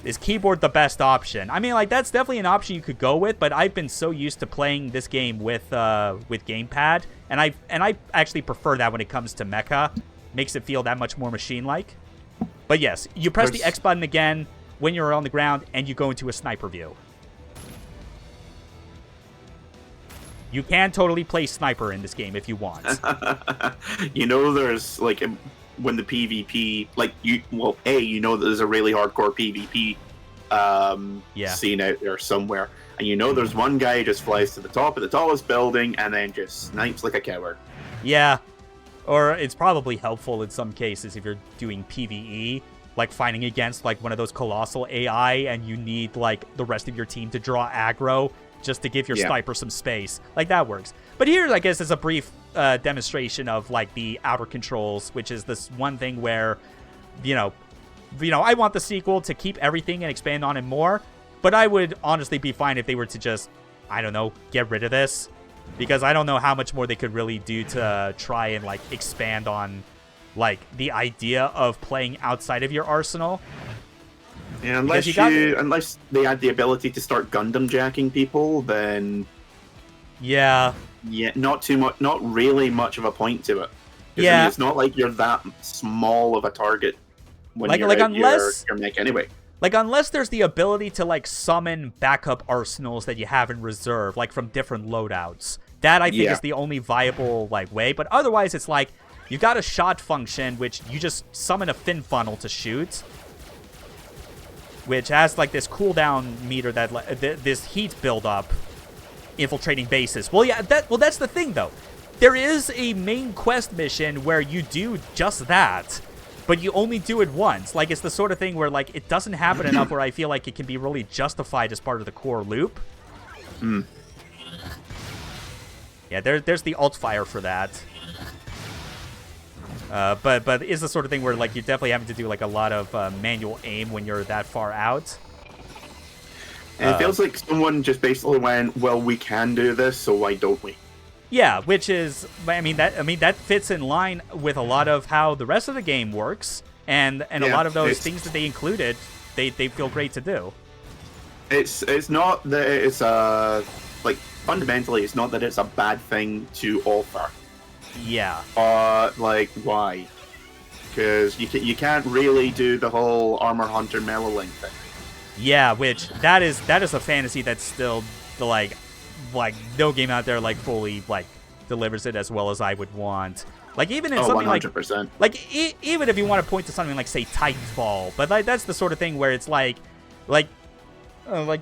is keyboard the best option? I mean, like, that's definitely an option you could go with, but I've been so used to playing this game with gamepad, and I actually prefer that when it comes to Mecha. Makes it feel that much more machine-like. But yes, you press the X button again when you're on the ground, and you go into a sniper view. You can totally play sniper in this game if you want. You know, there's, like, when the PvP, like, you know there's a really hardcore PvP scene out there somewhere. And you know there's one guy who just flies to the top of the tallest building and then just snipes like a coward. Yeah. Or it's probably helpful in some cases if you're doing PvE, like fighting against like one of those colossal AI and you need like the rest of your team to draw aggro just to give your sniper some space. Like, that works. But here, I guess, is a brief demonstration of, like, the outer controls, which is this one thing where, you know, I want the sequel to keep everything and expand on it more, but I would honestly be fine if they were to just, I don't know, get rid of this, because I don't know how much more they could really do to try and, like, expand on, like, the idea of playing outside of your arsenal. Yeah, unless they had the ability to start Gundam jacking people, then yeah, not too much, not really much of a point to it. Yeah, I mean, it's not like you're that small of a target when you're your mech anyway. Like, unless there's the ability to, like, summon backup arsenals that you have in reserve, like, from different loadouts. That, I think, is the only viable, like, way. But otherwise, it's like, you got a shot function, which you just summon a fin funnel to shoot, which has, like, this cooldown meter that, this heat buildup, infiltrating bases. Well, yeah, that's the thing, though. There is a main quest mission where you do just that, but you only do it once. Like, it's the sort of thing where, like, it doesn't happen enough where I feel like it can be really justified as part of the core loop. Yeah, there's the alt fire for that. But it's the sort of thing where, like, you're definitely having to do, like, a lot of manual aim when you're that far out. And it feels like someone just basically went, well, we can do this, so why don't we? Yeah, which is, I mean, that fits in line with a lot of how the rest of the game works, and a lot of those things that they included, they feel great to do. It's not that it's like, fundamentally, it's not that it's a bad thing to offer. Yeah. Like, why? Because you can't really do the whole Armor Hunter Mellow Link thing. Yeah, which that is a fantasy that's still like no game out there, like, fully, like, delivers it as well as I would want. Like, even in something 100%. Even if you want to point to something like, say, Titanfall, but, like, that's the sort of thing where it's like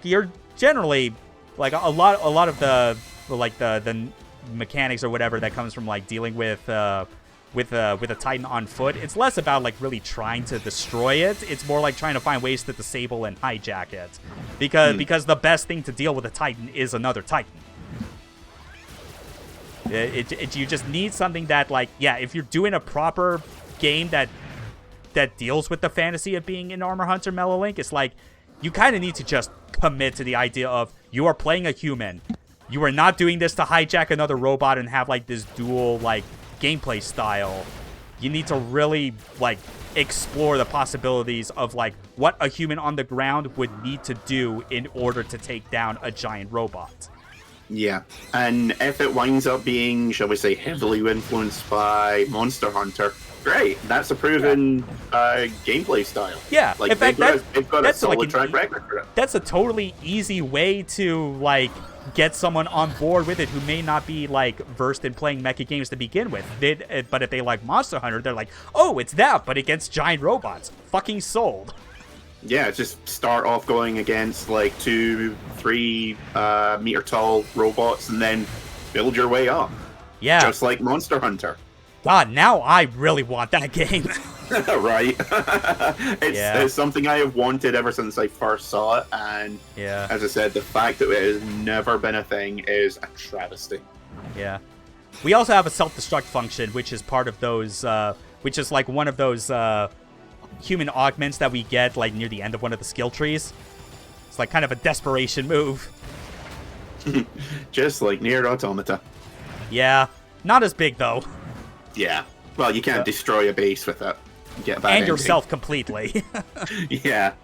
you're generally, like, a lot of the, like, the mechanics or whatever that comes from, like, dealing with a Titan on foot. It's less about, like, really trying to destroy it. It's more like trying to find ways to disable and hijack it, because the best thing to deal with a Titan is another Titan. You just need something that, like, yeah, if you're doing a proper game that deals with the fantasy of being an Armor Hunter Mellow Link, it's like you kind of need to just commit to the idea of you are playing a human. You are not doing this to hijack another robot and have, like, this dual, like, gameplay style. You need to really, like, explore the possibilities of, like, what a human on the ground would need to do in order to take down a giant robot. Yeah, and if it winds up being, shall we say, heavily influenced by Monster Hunter, great. That's a proven gameplay style. Yeah, like, in fact, they've got a solid like track record for it. That's a totally easy way to, like, get someone on board with it who may not be, like, versed in playing mecha games to begin with. But if they like Monster Hunter, they're like, oh, it's that, but against giant robots. Fucking sold. Yeah, just start off going against, like, 2-3 meter tall robots and then build your way up. Yeah. Just like Monster Hunter. God, now I really want that game. Right. It's something I have wanted ever since I first saw it, and as I said, the fact that it has never been a thing is a travesty. Yeah. We also have a self-destruct function, which is part of those, which is like one of those human augments that we get, like, near the end of one of the skill trees. It's like kind of a desperation move. Just like Nier Automata. Yeah. Not as big, though. Yeah. Well, you can't destroy a base with it. Get bad ending. Yourself completely. Yeah.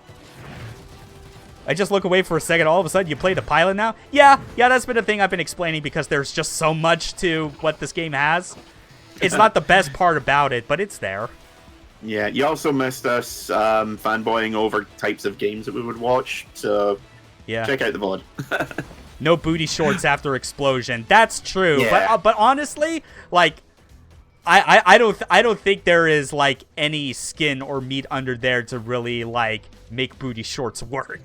I just look away for a second. All of a sudden, you play the pilot now? Yeah, that's been a thing I've been explaining because there's just so much to what this game has. It's not the best part about it, but it's there. Yeah, you also missed us fanboying over types of games that we would watch, so check out the VOD. No booty shorts after explosion. That's true. Yeah. But honestly, like, I don't think there is, like, any skin or meat under there to really, like, make booty shorts work.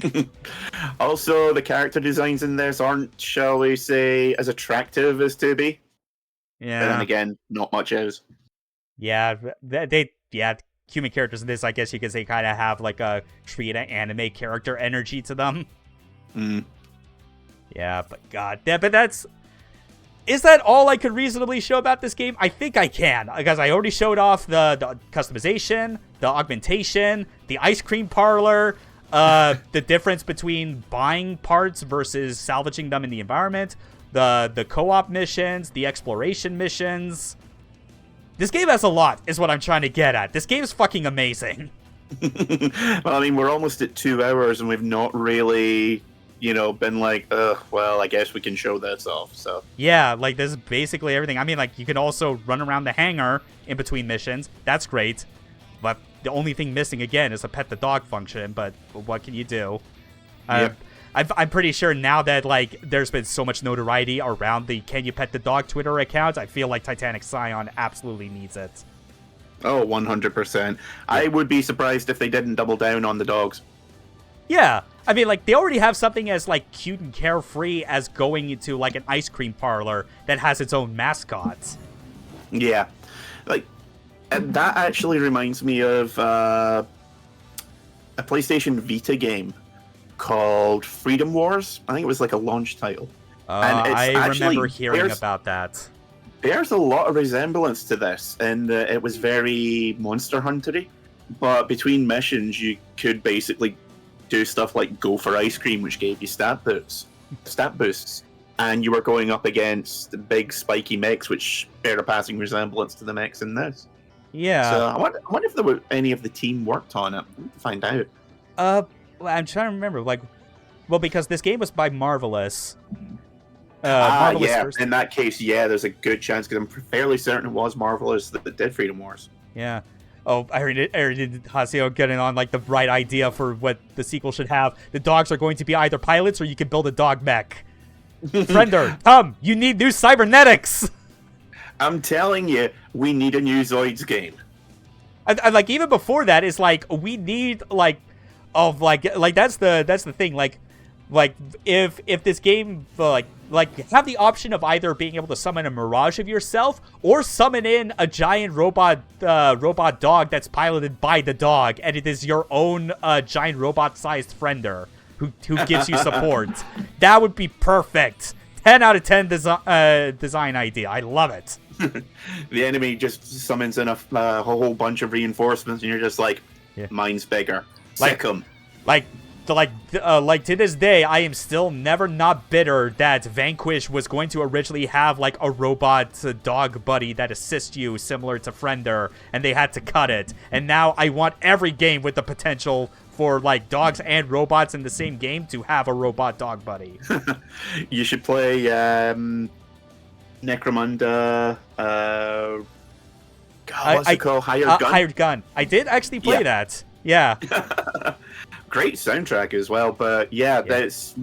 Also, the character designs in this aren't, shall we say, as attractive as 2B. Yeah. And then again, not much is. Yeah, human characters in this, I guess you could say, kind of have, like, a treat an anime character energy to them. Yeah, but god damn, but is that all I could reasonably show about this game? I think I can, because I already showed off the customization, the augmentation, the ice cream parlor, the difference between buying parts versus salvaging them in the environment, the co-op missions, the exploration missions. This game has a lot, is what I'm trying to get at. This game is fucking amazing. Well, I mean, we're almost at 2 hours, and we've not really, been like, well, I guess we can show this off, so. Yeah, like, this is basically everything. I mean, like, you can also run around the hangar in between missions. That's great. But the only thing missing, again, is a pet the dog function, but what can you do? Yep. I'm pretty sure now that, like, there's been so much notoriety around the Can You Pet the Dog Twitter account, I feel like Titanic Scion absolutely needs it. Oh, 100%. Yeah. I would be surprised if they didn't double down on the dogs. Yeah. I mean, like, they already have something as, like, cute and carefree as going into, like, an ice cream parlor that has its own mascots. Yeah. Like, that actually reminds me of a PlayStation Vita game called Freedom Wars. I think it was like a launch title. And I remember hearing about that. There's a lot of resemblance to this, and it was very Monster Hunter-y. But between missions, you could basically do stuff like go for ice cream, which gave you stat boosts. And you were going up against the big spiky mechs, which bear a passing resemblance to the mechs in this. Yeah. So I wonder if there were any of the team worked on it. I need to find out. I'm trying to remember. Like, well, because this game was by Marvelous. Marvelous yeah. first. In that case, yeah, there's a good chance because I'm fairly certain it was Marvelous that did Freedom Wars. Yeah. Oh, I heard Haseo getting on like the right idea for what the sequel should have. The dogs are going to be either pilots or you can build a dog mech. Friender, come! You need new cybernetics. I'm telling you, we need a new Zoids game. I like even before that is like we need like that's the thing like if this game like have the option of either being able to summon a mirage of yourself or summon in a giant robot dog that's piloted by the dog, and it is your own giant robot-sized friender who gives you support. That would be perfect. 10 out of 10 design idea. I love it. The enemy just summons in a whole bunch of reinforcements, and you're just like, mine's bigger. Sick 'em. Like to this day, I am still never not bitter that Vanquish was going to originally have like a robot dog buddy that assists you, similar to Friender, and they had to cut it. And now I want every game with the potential for like dogs and robots in the same game to have a robot dog buddy. You should play Necromunda. What's it called? Hired Gun. Hired Gun. I did actually play that. Yeah. Great soundtrack as well, but that's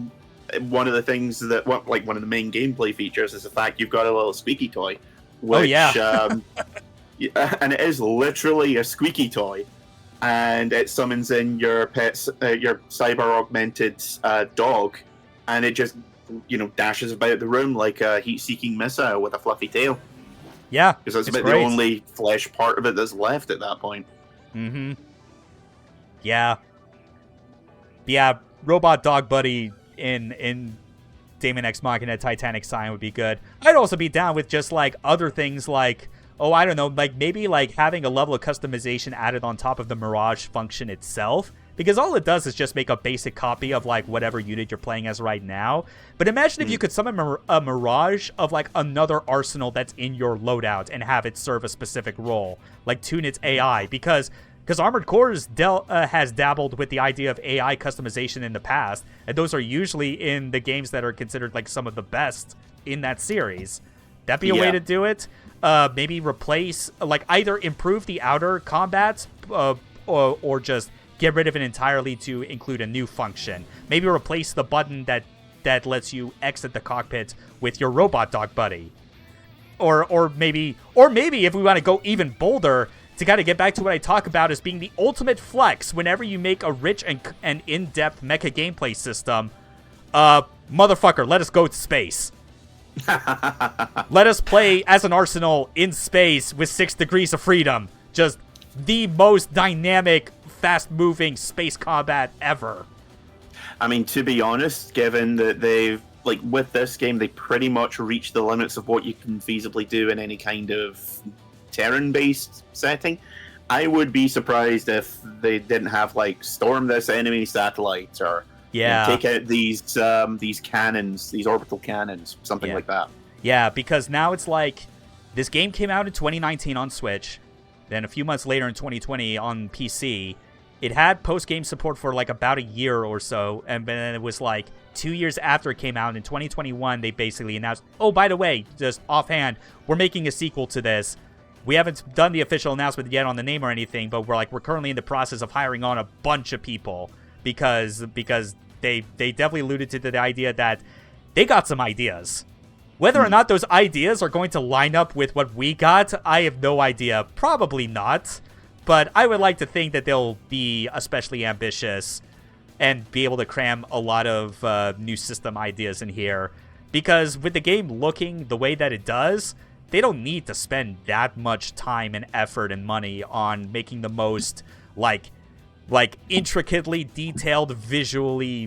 one of the things that, one of the main gameplay features is the fact you've got a little squeaky toy. Which, and it is literally a squeaky toy, and it summons in your pet's, your cyber augmented dog, and it just dashes about the room like a heat-seeking missile with a fluffy tail. Yeah, because that's about the only flesh part of it that's left at that point. Mm-hmm. Yeah, robot dog buddy in Daemon X Machina Titanic Scion would be good. I'd also be down with just like other things like, I don't know, like maybe like having a level of customization added on top of the Mirage function itself. Because all it does is just make a basic copy of like whatever unit you're playing as right now. But imagine if you could summon a Mirage of like another arsenal that's in your loadout and have it serve a specific role. Like tune its AI. Because Armored Core has dabbled with the idea of AI customization in the past, and those are usually in the games that are considered like some of the best in that series. That'd be a way to do it. Maybe replace, like either improve the outer combat, or just get rid of it entirely to include a new function. Maybe replace the button that lets you exit the cockpit with your robot dog buddy. Or maybe if we want to go even bolder, to kind of get back to what I talk about as being the ultimate flex whenever you make a rich and in-depth mecha gameplay system. Motherfucker, let us go to space. Let us play as an arsenal in space with 6 degrees of freedom. Just the most dynamic, fast-moving space combat ever. I mean, to be honest, given that they've like with this game, they pretty much reach the limits of what you can feasibly do in any kind of Terran-based setting. I would be surprised if they didn't have like storm this enemy satellite or take out these cannons, these orbital cannons, something like that. Yeah, because now it's like this game came out in 2019 on Switch, then a few months later in 2020 on PC. It had post-game support for like about a year or so, and then it was like 2 years after it came out in 2021, they basically announced, oh, by the way, just offhand, we're making a sequel to this. We haven't done the official announcement yet on the name or anything, but we're currently in the process of hiring on a bunch of people because they definitely alluded to the idea that they got some ideas. Whether or not those ideas are going to line up with what we got, I have no idea. Probably not. But I would like to think that they'll be especially ambitious and be able to cram a lot of new system ideas in here. Because with the game looking the way that it does, they don't need to spend that much time and effort and money on making the most, like intricately detailed, visually,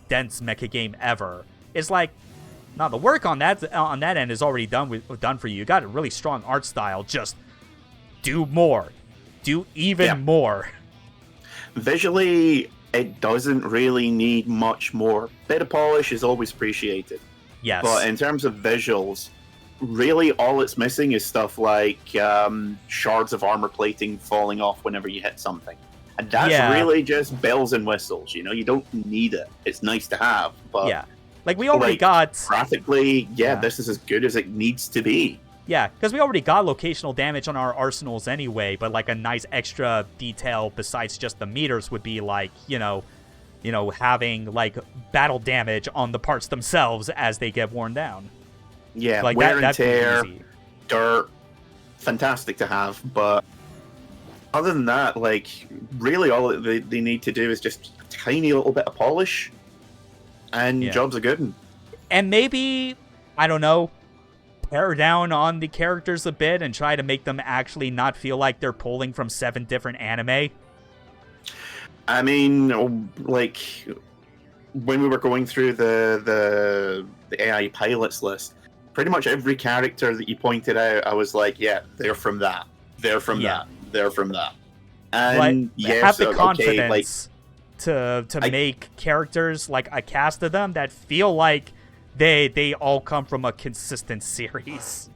dense mecha game ever. It's like, no, the work on that end is already done for you. You got a really strong art style. Just do more. Do even more. Visually, it doesn't really need much more. Bit of polish is always appreciated. Yes. But in terms of visuals, really all it's missing is stuff like shards of armor plating falling off whenever you hit something. And that's really just bells and whistles, you know? You don't need it. It's nice to have, but... Yeah. Like, we already got... Graphically, this is as good as it needs to be. Yeah, because we already got locational damage on our arsenals anyway, but, like, a nice extra detail besides just the meters would be, like, you know, having, like, battle damage on the parts themselves as they get worn down. Yeah, like wear and tear, dirt, fantastic to have, but other than that, like, really all they need to do is just a tiny little bit of polish, and jobs are good. And maybe, I don't know, pare down on the characters a bit and try to make them actually not feel like they're pulling from 7 different anime. I mean, like, when we were going through the AI pilots list, pretty much every character that you pointed out, I was like, yeah, they're from that. They're from that. They're from that. And have the confidence to make characters, like a cast of them, that feel like they all come from a consistent series.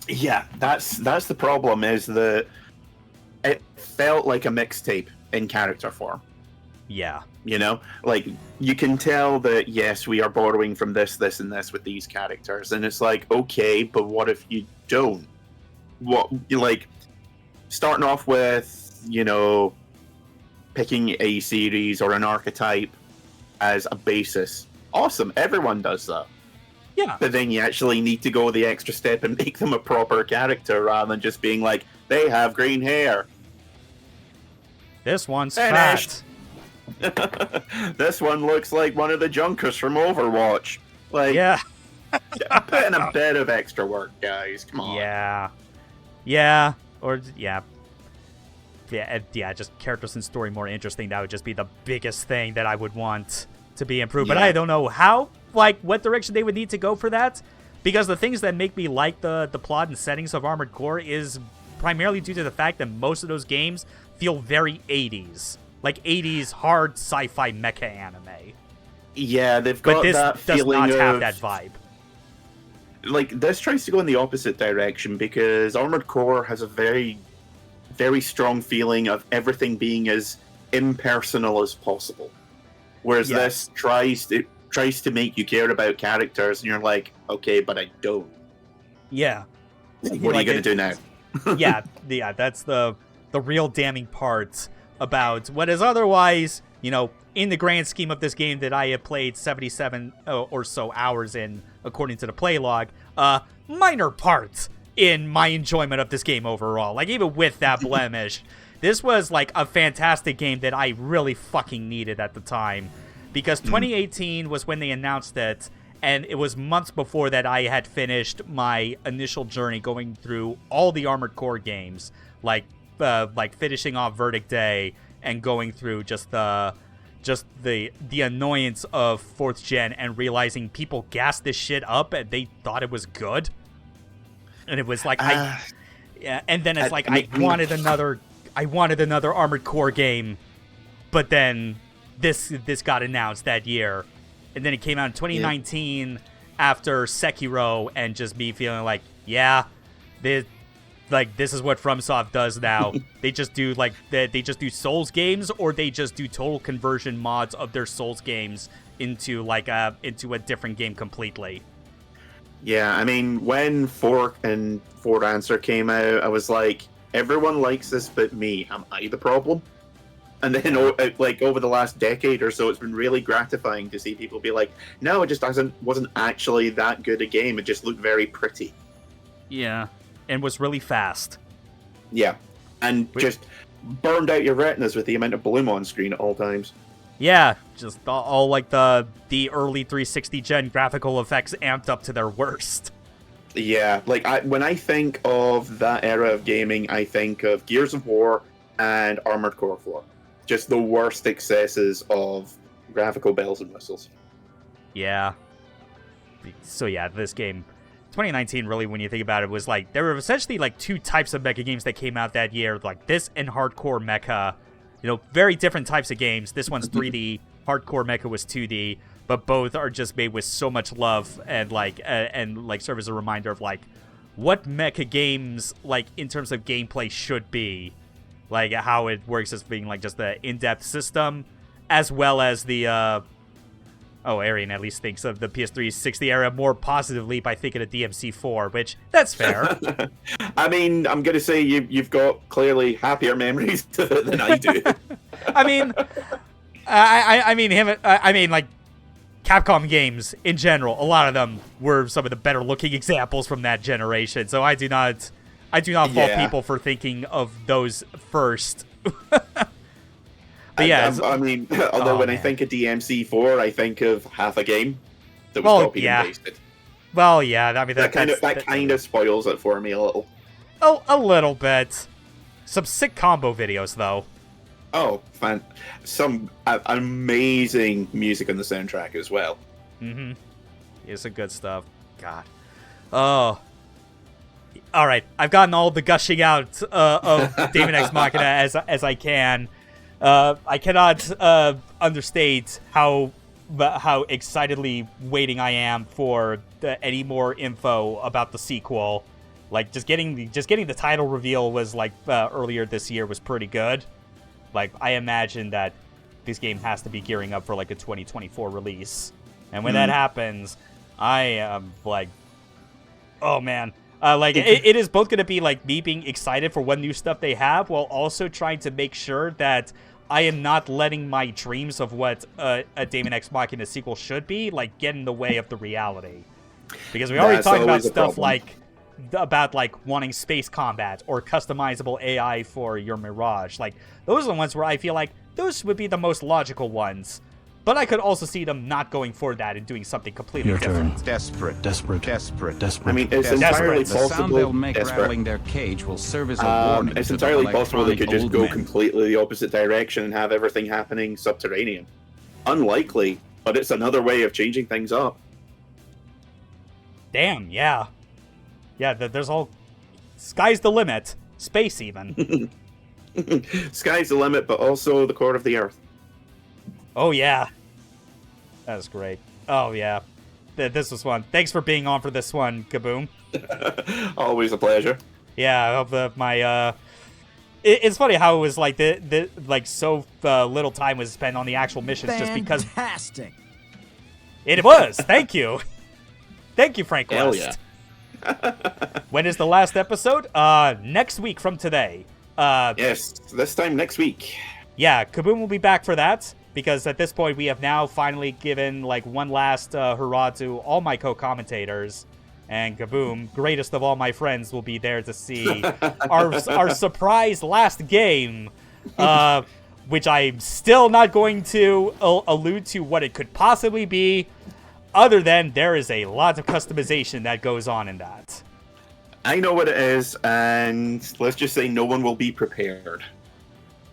Yeah, that's the problem, is that it felt like a mixtape in character form. Yeah. You know, like, you can tell that, yes, we are borrowing from this, and this with these characters. And it's like, okay, but what if you don't? What, like, starting off with, you know, picking a series or an archetype as a basis. Awesome, everyone does that. Yeah. But then you actually need to go the extra step and make them a proper character rather than just being like, they have green hair. This one's finished. Fat. This one looks like one of the Junkers from Overwatch. Like, put in a bit of extra work, guys. Come on. Just characters and story more interesting. That would just be the biggest thing that I would want to be improved. But I don't know how, what direction they would need to go for that. Because the things that make me like the plot and settings of Armored Core is primarily due to the fact that most of those games feel very 80s. Like 80s hard sci-fi mecha anime. Yeah, they've got that feeling of... But this does not have that vibe. Like, this tries to go in the opposite direction, because Armored Core has a very, very strong feeling of everything being as impersonal as possible. Whereas this tries to make you care about characters, and you're like, okay, but I don't. Yeah. What are you going to do now? That's the real damning part about what is otherwise, you know, in the grand scheme of this game that I have played 77 or so hours in, according to the play log, minor part in my enjoyment of this game overall. Like, even with that blemish, this was, like, a fantastic game that I really fucking needed at the time. Because 2018 was when they announced it, and it was months before that I had finished my initial journey going through all the Armored Core games, like finishing off Verdict Day and going through just the just the annoyance of 4th gen and realizing people gassed this shit up and they thought it was good. And it was like, and then it's I wanted another Armored Core game, but then this got announced that year, and then it came out in 2019 after Sekiro, and just me feeling like, this is what FromSoft does now. They just do they just do Souls games, or they just do total conversion mods of their Souls games into into a different game completely. Yeah, I mean, when Fork and For Answer came out, I was like, everyone likes this but me. Am I the problem? And then, over the last decade or so, it's been really gratifying to see people be like, no, it just wasn't actually that good a game. It just looked very pretty. Yeah, and was really fast. Yeah, and just burned out your retinas with the amount of bloom on screen at all times. Yeah, just all the early 360 gen graphical effects amped up to their worst. Yeah, when I think of that era of gaming, I think of Gears of War and Armored Core 4. Just the worst excesses of graphical bells and whistles. Yeah. So yeah, this game, 2019, really, when you think about it, was there were essentially two types of mecha games that came out that year, like this and Hardcore Mecha. Very different types of games. This one's 3D. Hardcore Mecha was 2D, but both are just made with so much love and serve as a reminder of what mecha games in terms of gameplay should be, how it works as being just the in-depth system, as well as the Arian at least thinks of the PS360 era more positively by thinking of DMC4, which, that's fair. I mean, I'm going to say you've got clearly happier memories than I do. I mean, Capcom games in general, a lot of them were some of the better looking examples from that generation, so I do not fault people for thinking of those first. But yeah, I think of DMC4, I think of half a game that was copied and pasted. Well, yeah, I mean that kind of spoils it for me a little. Oh, a little bit. Some sick combo videos, though. Oh, some amazing music on the soundtrack as well. Mm-hmm. It's some good stuff. God. Oh. All right, I've gotten all the gushing out of Daemon X Machina as I can. I cannot understate how excitedly waiting I am for any more info about the sequel. Just getting the title reveal was earlier this year was pretty good. I imagine that this game has to be gearing up for a 2024 release, and when that happens, I am oh man. It is both going to be me being excited for what new stuff they have, while also trying to make sure that I am not letting my dreams of what a Daemon X Machina sequel should be get in the way of the reality. Because we already talked about stuff about wanting space combat or customizable AI for your Mirage. Those are the ones where I feel those would be the most logical ones. But I could also see them not going for that and doing something completely different. Desperate. I mean, it's entirely possible. The sound they'll make rattling their cage will serve as a warning. It's entirely possible they could just go completely the opposite direction and have everything happening subterranean. Unlikely, but it's another way of changing things up. Damn, yeah. Yeah, there's all... Sky's the limit. Space, even. Sky's the limit, but also the core of the Earth. Oh, yeah. That was great. Oh, yeah. This was fun. Thanks for being on for this one, Kaboom. Always a pleasure. Yeah, I hope that my... It's funny how it was so little time was spent on the actual missions just because... Fantastic! It was! Thank you! Thank you, Frank Hell West. Yeah. When is the last episode? Next week from today. Yes, this time next week. Yeah, Kaboom will be back for that, because at this point we have now finally given one last hurrah to all my co-commentators, and Kaboom, greatest of all my friends, will be there to see our surprise last game, which I'm still not going to allude to what it could possibly be, other than there is a lot of customization that goes on in that. I know what it is, and let's just say no one will be prepared.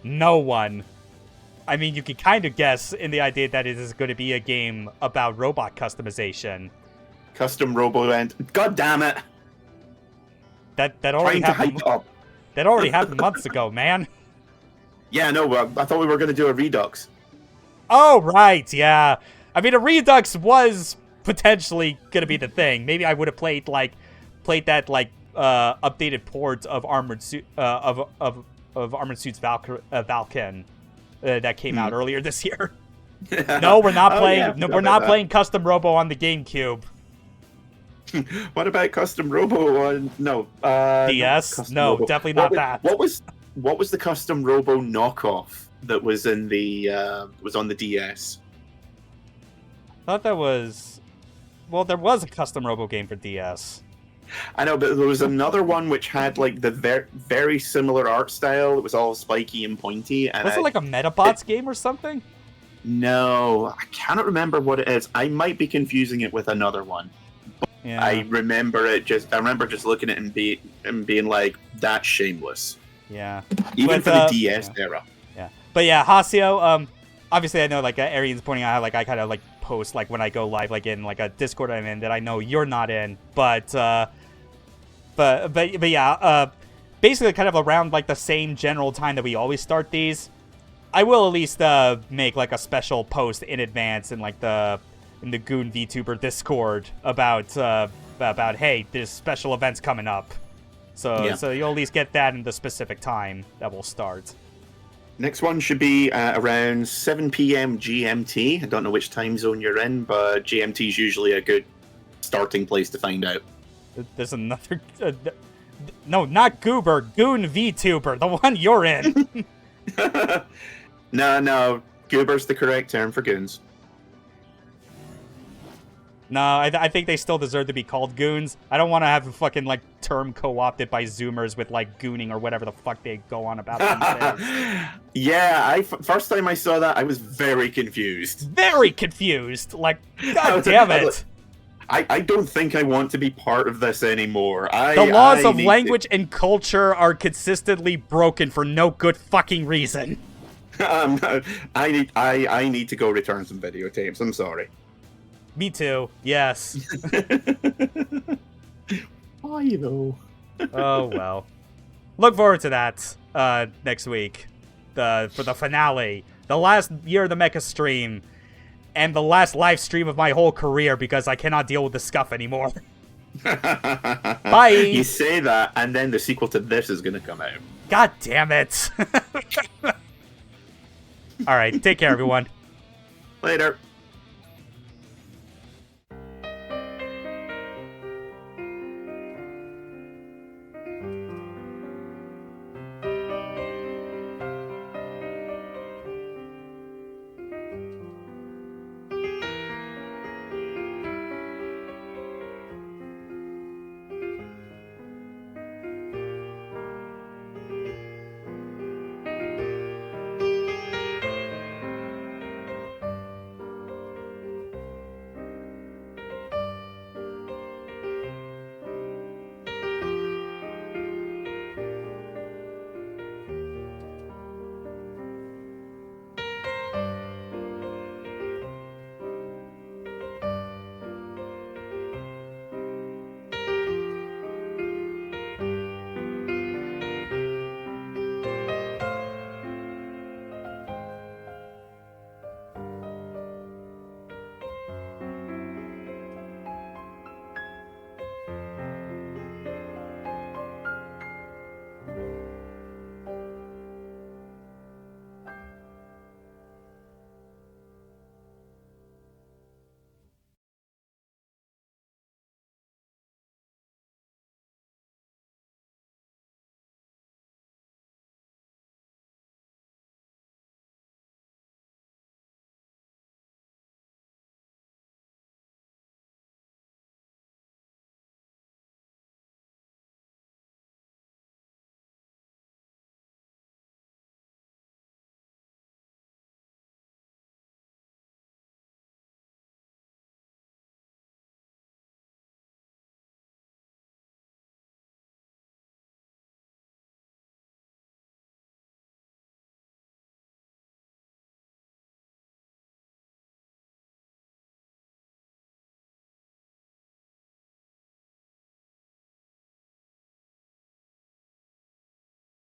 No one. I mean, you can kind of guess in the idea that it is going to be a game about robot customization. Custom Robo End. God damn it! That already happened. That already happened months ago, man. Yeah, no, I thought we were going to do a Redux. Oh, right, yeah. I mean, a Redux was potentially going to be the thing. Maybe I would have played that updated port of Armored Suit of Armored Suits Valken that came out earlier this year. No, we're not playing. Yeah, no, we're not playing Custom Robo on the GameCube. What about Custom Robo on DS? No, Robo. definitely not that. What was the Custom Robo knockoff that was in the was on the DS? I thought that was... Well, there was a Custom Robo game for DS. I know, but there was another one which had like the very similar art style. It was all spiky and pointy. And was it like a Metabots game or something? No, I cannot remember what it is. I might be confusing it with another one. Yeah. I remember just looking at it and being like, that's shameless. Yeah. Even for the DS era. Yeah. But yeah, Hasio, obviously I know like Arian's pointing out how like I kind of like post like when I go live like in like a Discord I'm in that I know you're not in, but yeah, basically kind of around like the same general time that we always start these, I will at least make like a special post in advance in like in the Goon VTuber Discord about hey, there's special events coming up. So you'll at least get that in the specific time that will start. Next one should be around 7 p.m. GMT. I don't know which time zone you're in, but GMT is usually a good starting place to find out. There's another... no, not Goober. Goon VTuber, the one you're in. No. Goober's the correct term for goons. No, I think they still deserve to be called goons. I don't want to have a fucking, like, term co-opted by Zoomers with, like, gooning or whatever the fuck they go on about these days. Yeah, first time I saw that, I was very confused. Very confused! Like, god damn it! I don't think I want to be part of this anymore. The laws of language and culture are consistently broken for no good fucking reason. I need to go return some videotapes. I'm sorry. Me too. Yes. Why though? Oh well. Look forward to that next week. For the finale, the last year of the Mecha stream, and the last live stream of my whole career because I cannot deal with the scuff anymore. Bye. You say that, and then the sequel to this is gonna come out. God damn it. All right, take care, everyone. Later.